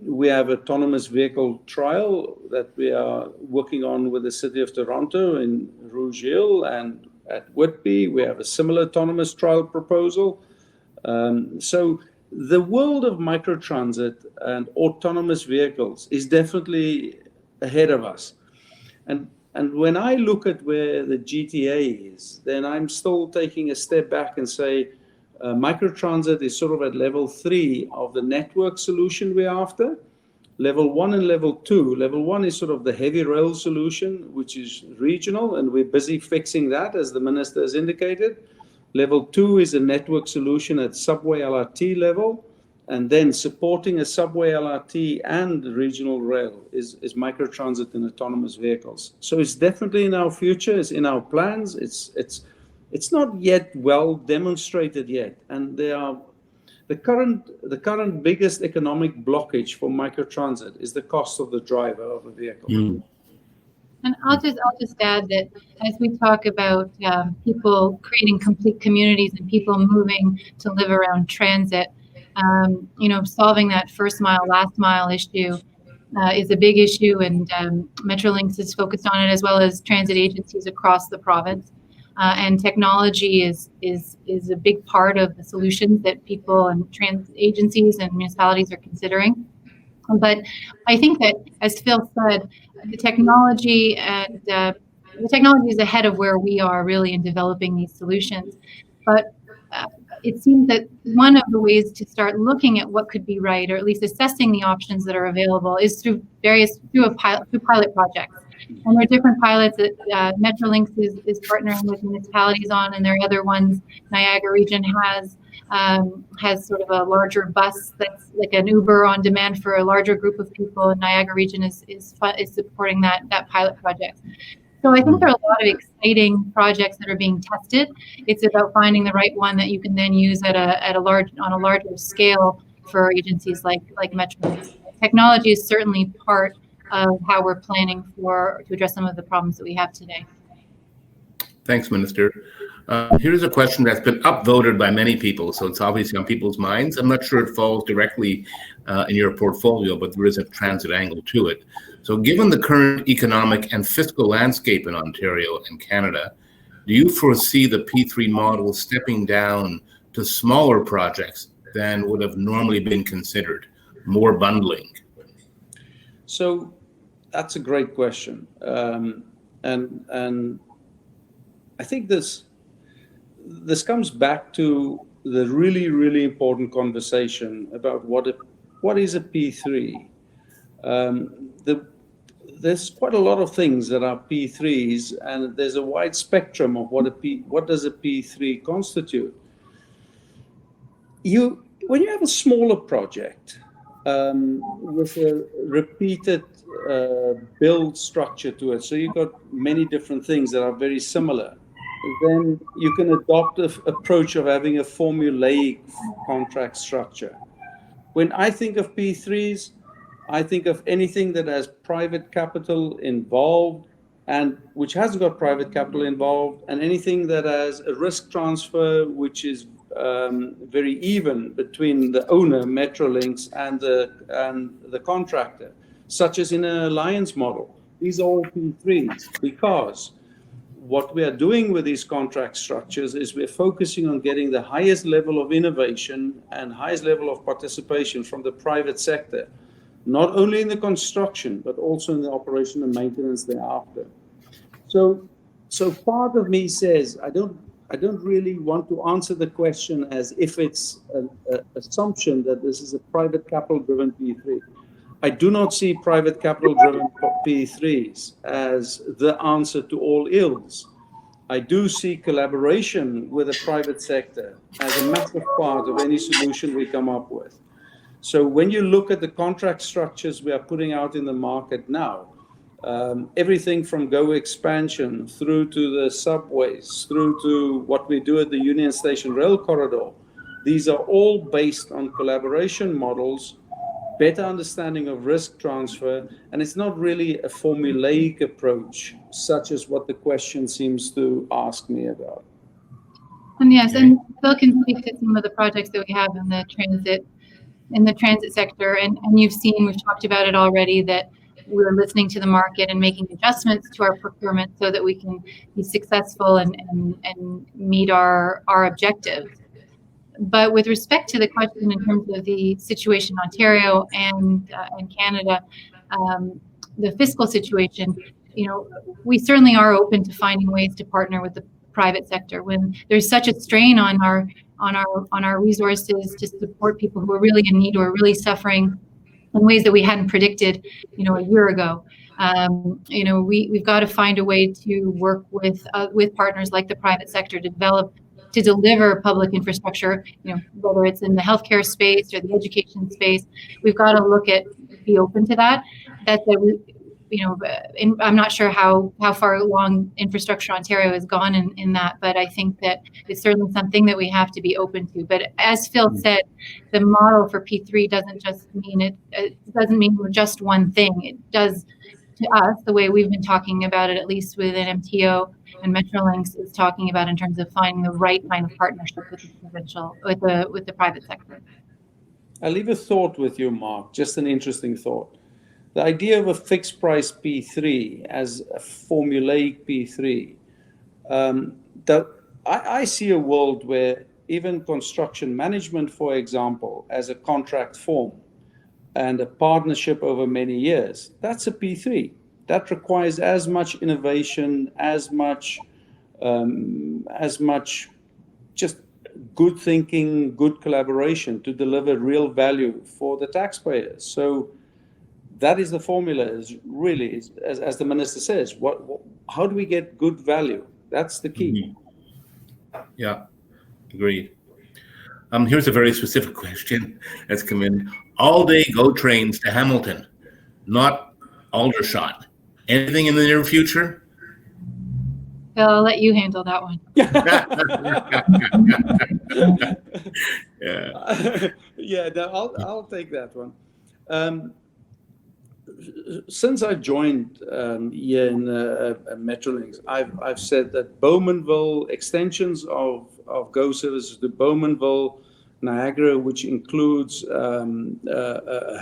We have autonomous vehicle trial that we are working on with the City of Toronto in Rouge Hill, and at Whitby we have a similar autonomous trial proposal. So the world of microtransit and autonomous vehicles is definitely ahead of us. And when I look at where the GTA is, then I'm still taking a step back and say microtransit is sort of at level 3 of the network solution we're after. Level 1 and level 2. Level 1 is sort of the heavy rail solution, which is regional, and we're busy fixing that, as the minister has indicated. Level 2 is a network solution at subway LRT level, and then supporting a subway LRT and regional rail is microtransit and autonomous vehicles. So it's definitely in our future, it's in our plans. It's not yet well demonstrated yet, and the current biggest economic blockage for microtransit is the cost of the driver of a vehicle. Mm. And I'll just add that as we talk about people creating complete communities and people moving to live around transit, solving that first mile, last mile issue is a big issue, and Metrolinx is focused on it, as well as transit agencies across the province. And technology is a big part of the solutions that people and transit agencies and municipalities are considering. But I think that, as Phil said, the technology is ahead of where we are really in developing these solutions. But it seems that one of the ways to start looking at what could be right, or at least assessing the options that are available, is through pilot projects. And there are different pilots that Metrolinx is partnering with municipalities on, and there are other ones. Niagara Region has sort of a larger bus that's like an Uber on demand for a larger group of people, and Niagara Region is supporting that pilot project. So I think there are a lot of exciting projects that are being tested. It's about finding the right one that you can then use on a larger scale for agencies like Metrolinx. Technology is certainly part of how we're planning to address some of the problems that we have today. Thanks, Minister. Here's a question that's been upvoted by many people, so it's obviously on people's minds. I'm not sure it falls directly in your portfolio, but there is a transit angle to it. So given the current economic and fiscal landscape in Ontario and Canada, do you foresee the P3 model stepping down to smaller projects than would have normally been considered, more bundling? So that's a great question. And I think this comes back to the really, really important conversation about what is a P3. There's quite a lot of things that are P3s, and there's a wide spectrum of what does a P3 constitute. When you have a smaller project with a repeated build structure to it, so you've got many different things that are very similar. then you can adopt an approach of having a formulaic contract structure. When I think of P3s, I think of anything that has private capital involved and which hasn't got private capital involved, and anything that has a risk transfer which is very even between the owner, Metrolinx, and the contractor, such as in an alliance model. These are all P3s, because what we are doing with these contract structures is we're focusing on getting the highest level of innovation and highest level of participation from the private sector, not only in the construction, but also in the operation and maintenance thereafter. So part of me says, I don't really want to answer the question as if it's an assumption that this is a private capital driven P3. I do not see private capital driven P3s as the answer to all ills. I do see collaboration with the private sector as a massive part of any solution we come up with. So when you look at the contract structures we are putting out in the market now, everything from GO expansion through to the subways, through to what we do at the Union Station Rail Corridor, these are all based on collaboration models, better understanding of risk transfer, and it's not really a formulaic approach, such as what the question seems to ask me about. And yes, and Phil can speak to some of the projects that we have in the transit sector, and you've seen, we've talked about it already, that we're listening to the market and making adjustments to our procurement so that we can be successful and meet our objectives. But with respect to the question in terms of the situation in Ontario and Canada, the fiscal situation, we certainly are open to finding ways to partner with the private sector when there's such a strain on our resources to support people who are really in need or really suffering in ways that we hadn't predicted, a year ago. We've got to find a way to work with partners like the private sector to deliver public infrastructure, whether it's in the healthcare space or the education space. We've got to be open to that. I'm not sure how far along Infrastructure Ontario has gone in that, but I think that it's certainly something that we have to be open to. But as Phil said, the model for P3 doesn't just mean it doesn't mean just one thing. It does, to us, the way we've been talking about it, at least with an MTO and Metrolinx, is talking about in terms of finding the right kind of partnership with the private sector. I'll leave a thought with you, Mark, just an interesting thought. The idea of a fixed price P3 as a formulaic P3, I see a world where even construction management, for example, as a contract form and a partnership over many years, that's a P3. That requires as much innovation, as much just good thinking, good collaboration to deliver real value for the taxpayers. So that is the formula, is really, as the minister says, how do we get good value? That's the key. Mm-hmm. Yeah, agreed. Here's a very specific question that's come in. All day GO trains to Hamilton, not Aldershot. Anything in the near future? Phil, I'll let you handle that one. Yeah, I'll take that one. Since I joined here in Metrolinx, I've said that Bowmanville, extensions of GO services to Bowmanville, Niagara, which includes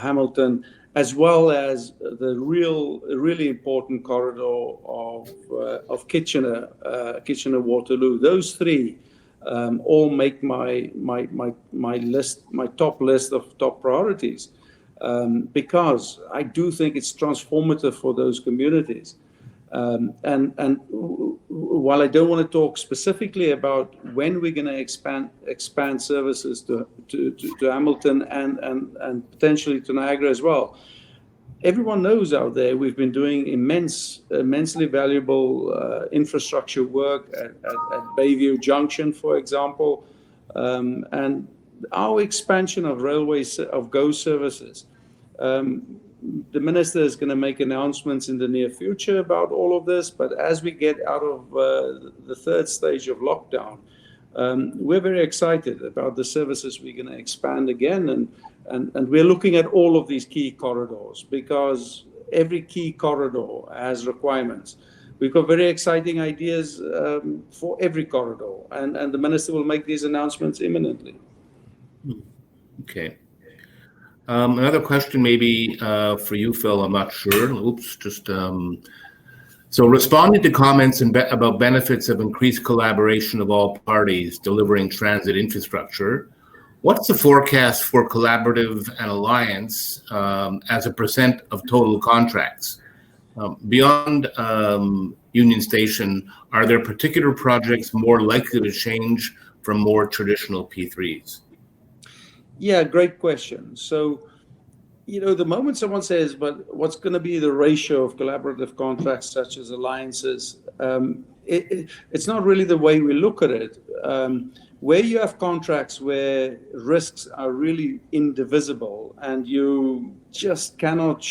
Hamilton, as well as the really important corridor of Kitchener Waterloo. Those three all make my list, my top list of top priorities. Because I do think it's transformative for those communities. And while I don't want to talk specifically about when we're going to expand services to Hamilton and potentially to Niagara as well, everyone knows out there we've been doing immensely valuable infrastructure work at Bayview Junction, for example, and our expansion of railways, of GO services, the minister is going to make announcements in the near future about all of this, but as we get out of the third stage of lockdown, we're very excited about the services we're going to expand again, and we're looking at all of these key corridors, because every key corridor has requirements. We've got very exciting ideas for every corridor, and the minister will make these announcements imminently. Okay. Another question maybe for you, Phil, I'm not sure. So responding to comments about benefits of increased collaboration of all parties delivering transit infrastructure, what's the forecast for collaborative and alliance as a % of total contracts? Beyond Union Station, are there particular projects more likely to change from more traditional P3s? Yeah, great question. So, the moment someone says, but what's going to be the ratio of collaborative contracts such as alliances, it's not really the way we look at it. Where you have contracts where risks are really indivisible and you just cannot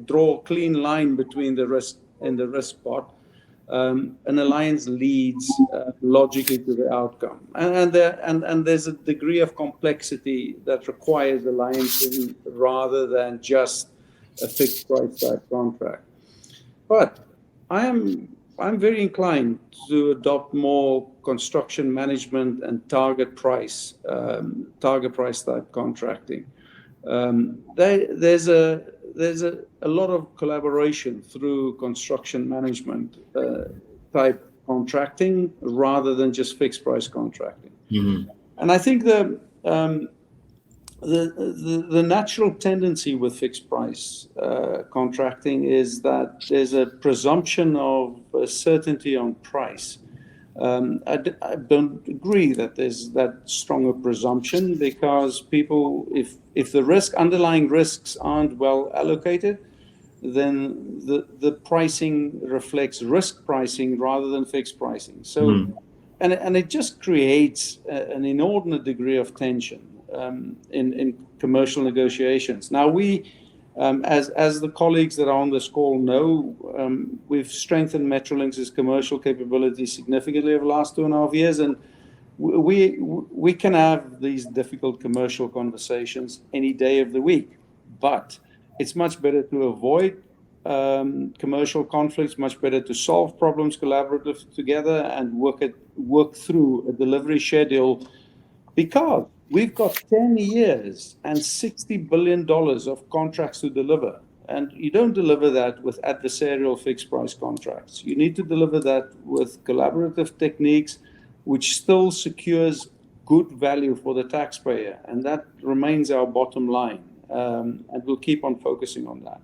draw a clean line between the risk and the risk pot, an alliance leads logically to the outcome. And there's a degree of complexity that requires alliances rather than just a fixed price type contract. But I'm very inclined to adopt more construction management and target price type contracting. There's a lot of collaboration through construction management type contracting rather than just fixed price contracting. Mm-hmm. And I think the natural tendency with fixed price contracting is that there's a presumption of certainty on price. I don't agree that there's that stronger presumption, because people, if the underlying risks aren't well allocated, then the pricing reflects risk pricing rather than fixed pricing. So, and it just creates an inordinate degree of tension in commercial negotiations. Now as the colleagues that are on this call know, we've strengthened Metrolinx's commercial capabilities significantly over the last 2.5 years, and we can have these difficult commercial conversations any day of the week. But it's much better to avoid commercial conflicts, much better to solve problems collaboratively together and work through a delivery schedule, because we've got 10 years and $60 billion of contracts to deliver. And you don't deliver that with adversarial fixed price contracts. You need to deliver that with collaborative techniques, which still secures good value for the taxpayer. And that remains our bottom line. And we'll keep on focusing on that.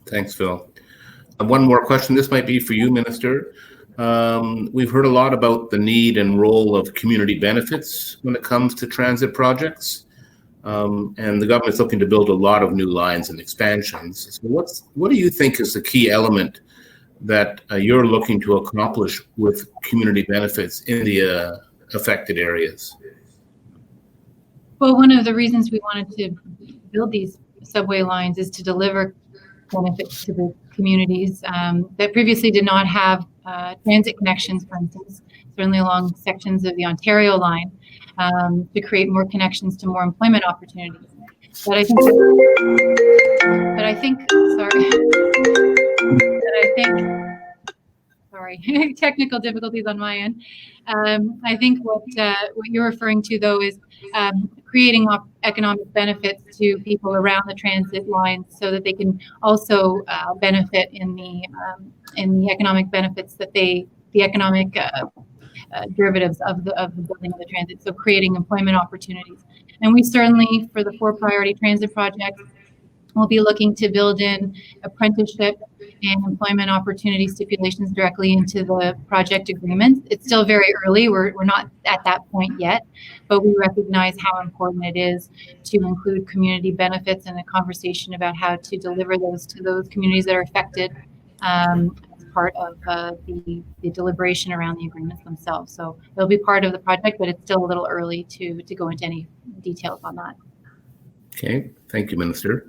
Thanks, Phil. One more question. This might be for you, Minister. We've heard a lot about the need and role of community benefits when it comes to transit projects. And the government's looking to build a lot of new lines and expansions. So what do you think is the key element that you're looking to accomplish with community benefits in the affected areas? Well, one of the reasons we wanted to build these subway lines is to deliver benefits to the communities that previously did not have transit connections, for instance, certainly along sections of the Ontario line, to create more connections to more employment opportunities. But I think technical difficulties on my end. I think what you're referring to, though, is creating economic benefits to people around the transit lines, so that they can also benefit in the economic benefits that the economic derivatives of the building of the transit. So creating employment opportunities, and we certainly, for the 4 priority transit projects, we'll be looking to build in apprenticeship and employment opportunity stipulations directly into the project agreements. It's still very early. We're not at that point yet, but we recognize how important it is to include community benefits in a conversation about how to deliver those to those communities that are affected as part of the deliberation around the agreements themselves. So it'll be part of the project, but it's still a little early to go into any details on that. Okay, thank you, Minister.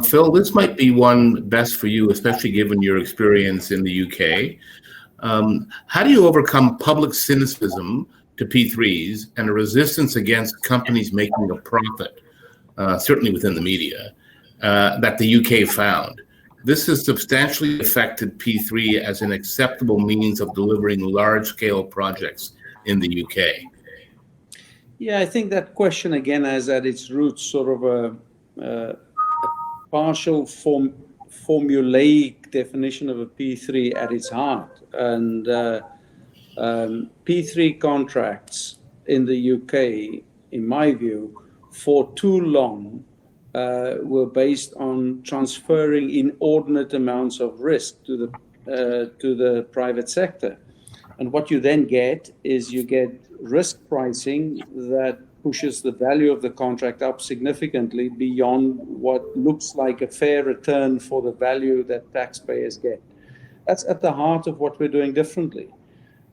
Phil, this might be one best for you, especially given your experience in the UK. How do you overcome public cynicism to P3s and a resistance against companies making a profit, certainly within the media, that the UK found? This has substantially affected P3 as an acceptable means of delivering large-scale projects in the UK. Yeah, I think that question again has at its roots sort of a partial formulaic definition of a P3 at its heart. And P3 contracts in the UK, in my view, for too long were based on transferring inordinate amounts of risk to the private sector. And what you then get is you get risk pricing that pushes the value of the contract up significantly beyond what looks like a fair return for the value that taxpayers get. That's at the heart of what we're doing differently.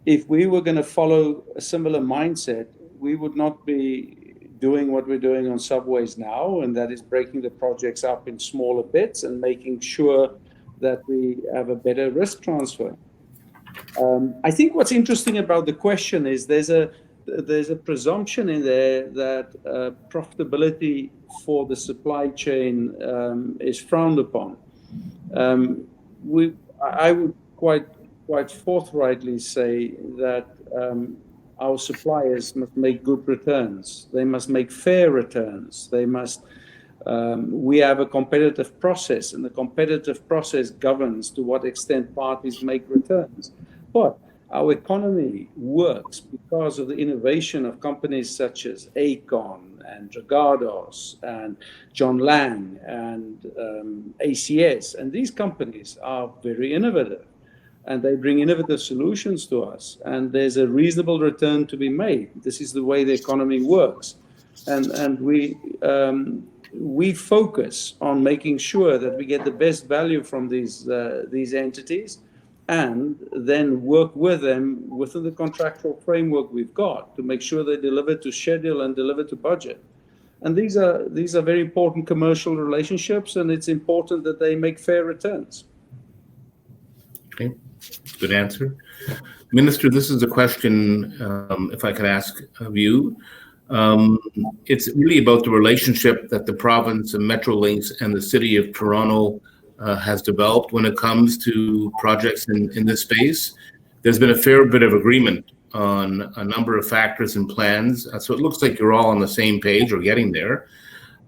If we were going to follow a similar mindset, we would not be doing what we're doing on subways now, and that is breaking the projects up in smaller bits and making sure that we have a better risk transfer. I think what's interesting about the question is there's a presumption in there that profitability for the supply chain is frowned upon. I would quite forthrightly say that our suppliers must make good returns. They must make fair returns. They must. We have a competitive process, and the competitive process governs to what extent parties make returns. But our economy works because of the innovation of companies such as Aecon and Dragados and John Lang and ACS. And these companies are very innovative, and they bring innovative solutions to us. And there's a reasonable return to be made. This is the way the economy works. And we focus on making sure that we get the best value from these entities, and then work with them within the contractual framework we've got to make sure they deliver to schedule and deliver to budget. And these are very important commercial relationships, and it's important that they make fair returns. Okay, good answer. Minister, this is a question, if I could ask of you. It's really about the relationship that the province and Metrolinx and the City of Toronto has developed when it comes to projects in this space. There's been a fair bit of agreement on a number of factors and plans, so it looks like you're all on the same page or getting there.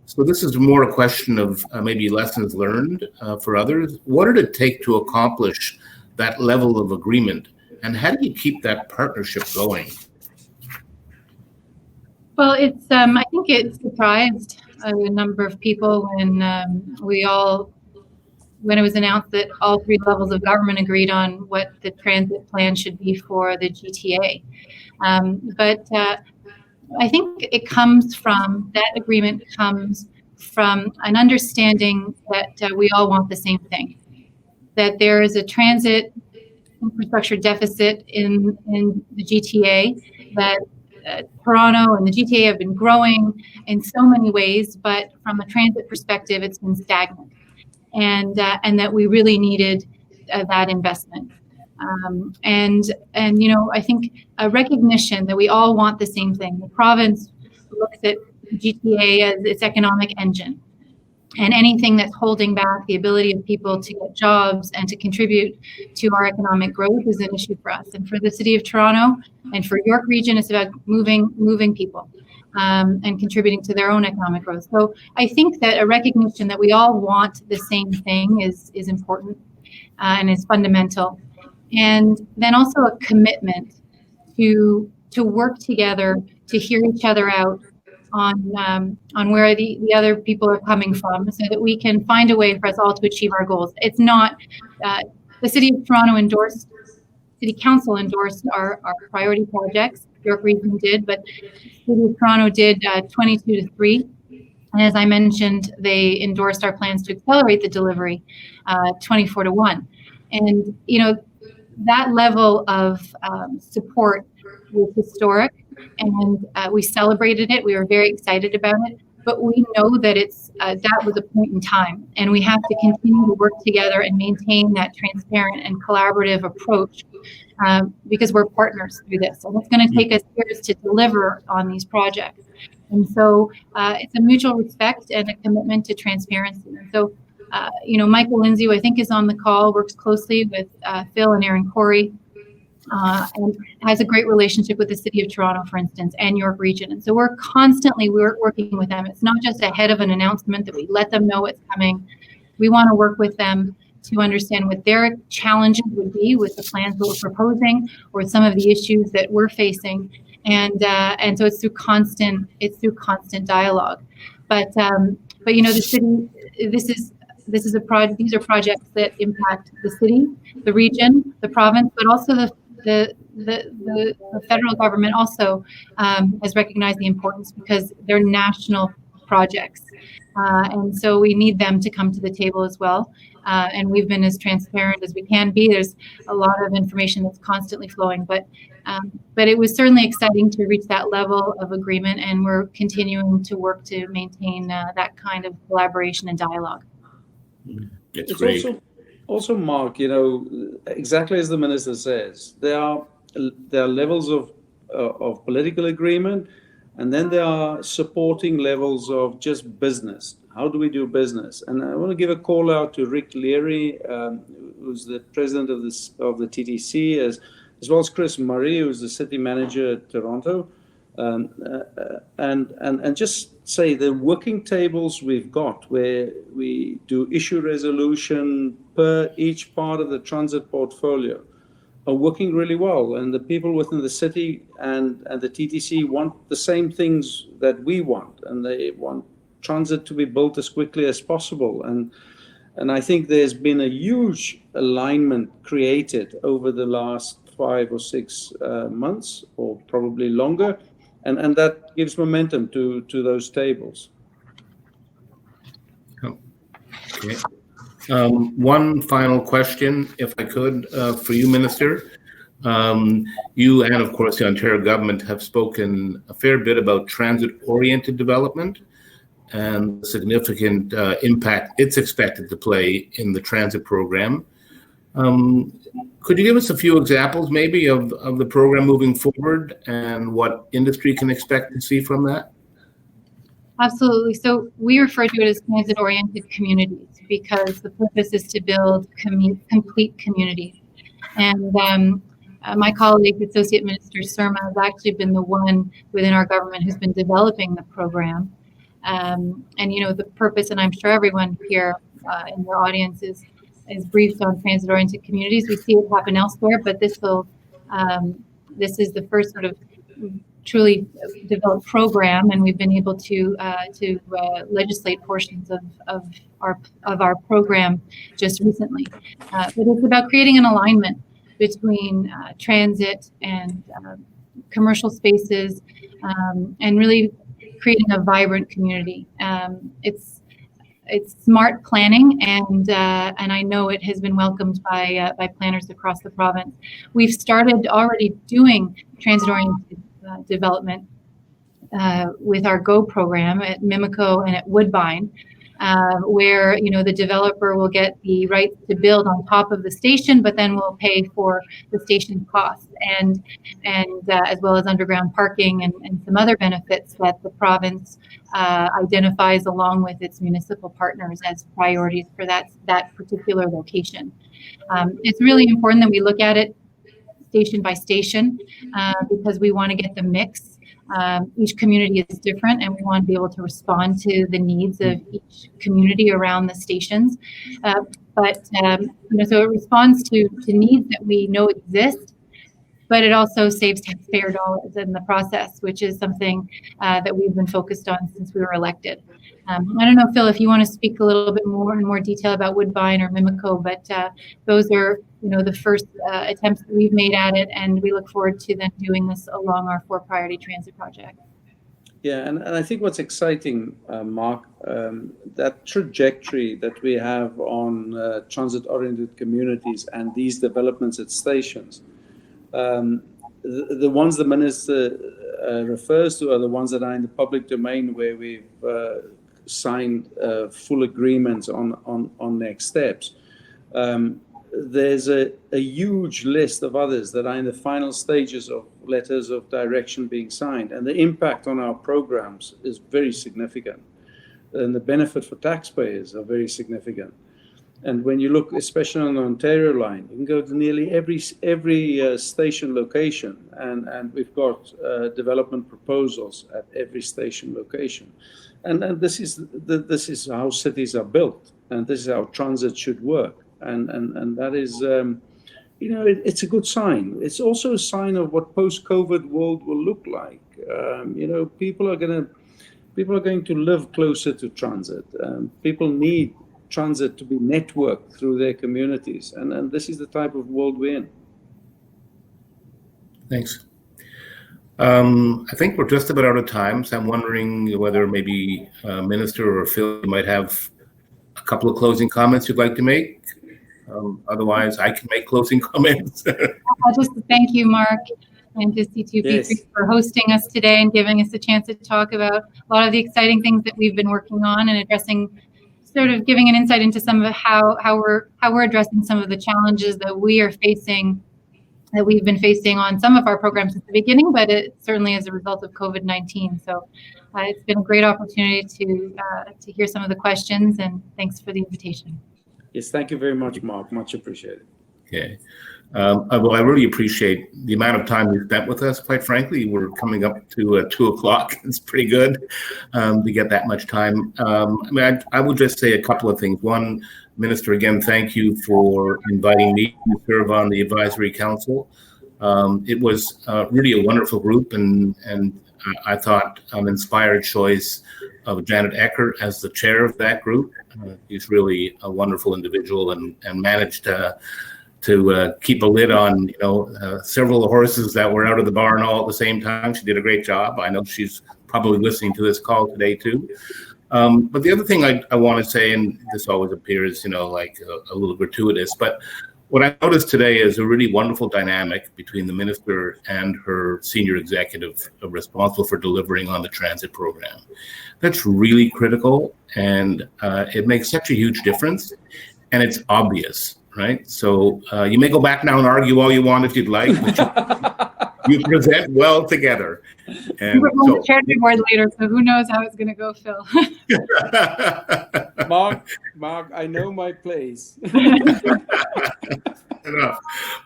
So this is more a question of maybe lessons learned for others. What did it take to accomplish that level of agreement, and how do you keep that partnership going? Well, it's I think it surprised a number of people when when it was announced that all three levels of government agreed on what the transit plan should be for the GTA. But I think that agreement comes from an understanding that we all want the same thing, that there is a transit infrastructure deficit in the GTA, that Toronto and the GTA have been growing in so many ways, but from a transit perspective, it's been stagnant. And that we really needed that investment, and I think a recognition that we all want the same thing. The province looks at GTA as its economic engine, and anything that's holding back the ability of people to get jobs and to contribute to our economic growth is an issue for us. And for the City of Toronto and for York Region, it's about moving people. And contributing to their own economic growth. So I think that a recognition that we all want the same thing is important and is fundamental. And then also a commitment to work together, to hear each other out on where the other people are coming from, so that we can find a way for us all to achieve our goals. It's not the City of Toronto City Council endorsed our priority projects. York Region did, but City of Toronto did 22-3. And as I mentioned, they endorsed our plans to accelerate the delivery 24-1. And, that level of support was historic, and we celebrated it. We were very excited about it, but we know that that was a point in time, and we have to continue to work together and maintain that transparent and collaborative approach, because we're partners through this, and it's going to take us years to deliver on these projects. And so it's a mutual respect and a commitment to transparency. And so, Michael Lindsay, who I think is on the call, works closely with Phil and Aaron Corey, and has a great relationship with the City of Toronto, for instance, and York Region. And so we're constantly working with them. It's not just ahead of an announcement that we let them know it's coming. We want to work with them to understand what their challenges would be with the plans that we're proposing, or some of the issues that we're facing. And so it's through constant dialogue. But the city, these are projects that impact the city, the region, the province, but also the federal government also has recognized the importance, because they're national projects. And so we need them to come to the table as well. And we've been as transparent as we can be. There's a lot of information that's constantly flowing, but it was certainly exciting to reach that level of agreement, and we're continuing to work to maintain that kind of collaboration and dialogue. It's great. Also, Mark, exactly as the minister says, there are levels of political agreement, and then there are supporting levels of just business. How do we do business? And I want to give a call out to Rick Leary, who's the president of the TTC, as well as Chris Murray, who's the city manager at Toronto, and just say the working tables we've got, where we do issue resolution per each part of the transit portfolio, are working really well. And the people within the city and the TTC want the same things that we want, and they want transit to be built as quickly as possible. And I think there's been a huge alignment created over the last 5 or 6 months, or probably longer, and that gives momentum to those tables. Okay. One final question, if I could, for you, Minister. You and, of course, the Ontario government have spoken a fair bit about transit-oriented development and the significant impact it's expected to play in the transit program. Could you give us a few examples, maybe, of the program moving forward and what industry can expect to see from that? Absolutely. So we refer to it as transit-oriented communities, because the purpose is to build complete communities. And my colleague, Associate Minister Surma, has actually been the one within our government who's been developing the program. And the purpose, and I'm sure everyone here in your audience is briefed on transit-oriented communities. We see it happen elsewhere, but this is the first sort of truly developed program, and we've been able to legislate portions of our program just recently. But it's about creating an alignment between transit and commercial spaces, and really creating a vibrant community. It's smart planning, and I know it has been welcomed by planners across the province. We've started already doing transit-oriented development with our GO program at Mimico and at Woodbine, where the developer will get the right to build on top of the station, but then will pay for the station costs, and as well as underground parking and some other benefits that the province identifies along with its municipal partners as priorities for that particular location. It's really important that we look at it station by station, because we want to get the mix. Each community is different, and we want to be able to respond to the needs of each community around the stations. So it responds to needs that we know exist, but it also saves taxpayer dollars in the process, which is something that we've been focused on since we were elected. I don't know, Phil, if you want to speak a little bit more in more detail about Woodbine or Mimico, but those are the first attempts that we've made at it, and we look forward to then doing this along our 4 priority transit projects. Yeah, and I think what's exciting, Mark, that trajectory that we have on transit-oriented communities and these developments at stations, the ones the minister refers to are the ones that are in the public domain, where we've signed full agreements on next steps. There's a huge list of others that are in the final stages of letters of direction being signed, and the impact on our programs is very significant, and the benefit for taxpayers are very significant. And when you look, especially on the Ontario line, you can go to nearly every station location, and we've got development proposals at every station location. And this is how cities are built, and this is how transit should work. And that is, it's a good sign. It's also a sign of what post-COVID world will look like. People are going to live closer to transit. People need transit to be networked through their communities, and this is the type of world we're in. Thanks. I think we're just about out of time, so I'm wondering whether maybe Minister or Phil might have a couple of closing comments you'd like to make. Otherwise, I can make closing comments. I'll just thank you, Mark, and to CCPPP for hosting us today and giving us a chance to talk about a lot of the exciting things that we've been working on and addressing, sort of giving an insight into some of how we're addressing some of the challenges that we've been facing on some of our programs at the beginning, but it certainly as a result of COVID-19. So it's been a great opportunity to hear some of the questions, and thanks for the invitation. Yes, thank you very much, Mark. Much appreciated. Okay. Well, I really appreciate the amount of time you've spent with us. Quite frankly, we're coming up to 2 o'clock. It's pretty good to get that much time. I will just say a couple of things. One, Minister, again, thank you for inviting me to serve on the Advisory Council. It was really a wonderful group, and I thought an inspired choice of Janet Eckert as the chair of that group. He's really a wonderful individual and managed to keep a lid on several horses that were out of the barn all at the same time. She did a great job. I know she's probably listening to this call today too. But the other thing I want to say, and this always appears like a little gratuitous, but what I noticed today is a really wonderful dynamic between the minister and her senior executive responsible for delivering on the transit program. That's really critical, and it makes such a huge difference, and it's obvious, right? So you may go back now and argue all you want if you'd like, but you present well together. And we're going to chair the board later, so who knows how it's going to go, Phil. Mark, I know my place.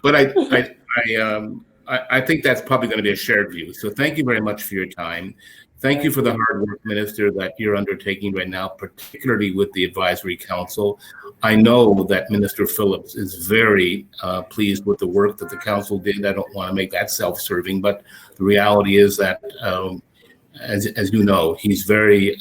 But I think that's probably going to be a shared view. So thank you very much for your time. Thank you for the hard work, Minister, that you're undertaking right now, particularly with the Advisory Council. I know that Minister Phillips is very pleased with the work that the Council did. I don't want to make that self-serving, but the reality is that, as you know, he's very,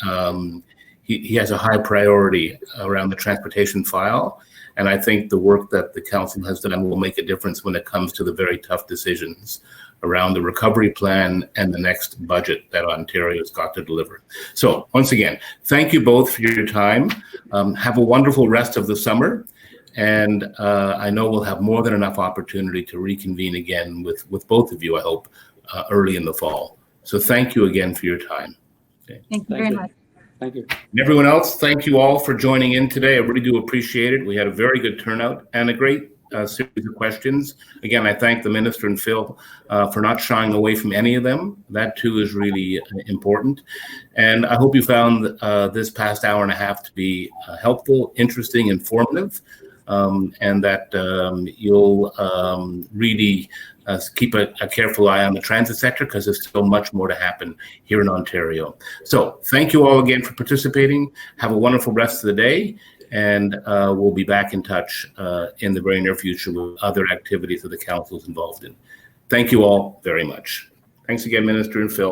he has a high priority around the transportation file. And I think the work that the Council has done will make a difference when it comes to the very tough decisions around the recovery plan and the next budget that Ontario's got to deliver. So once again, thank you both for your time. Have a wonderful rest of the summer. And I know we'll have more than enough opportunity to reconvene again with both of you, I hope, early in the fall. So thank you again for your time. Okay. Thank you very much. Thank you. And everyone else, thank you all for joining in today. I really do appreciate it. We had a very good turnout and a great series of questions. Again, I thank the Minister and Phil for not shying away from any of them. That too is really important. And I hope you found this past hour and a half to be helpful, interesting, informative, and that you'll really keep a careful eye on the transit sector, because there's still much more to happen here in Ontario. So thank you all again for participating. Have a wonderful rest of the day, and we'll be back in touch in the very near future with other activities that the Council is involved in. Thank you all very much. Thanks again, Minister and Phil.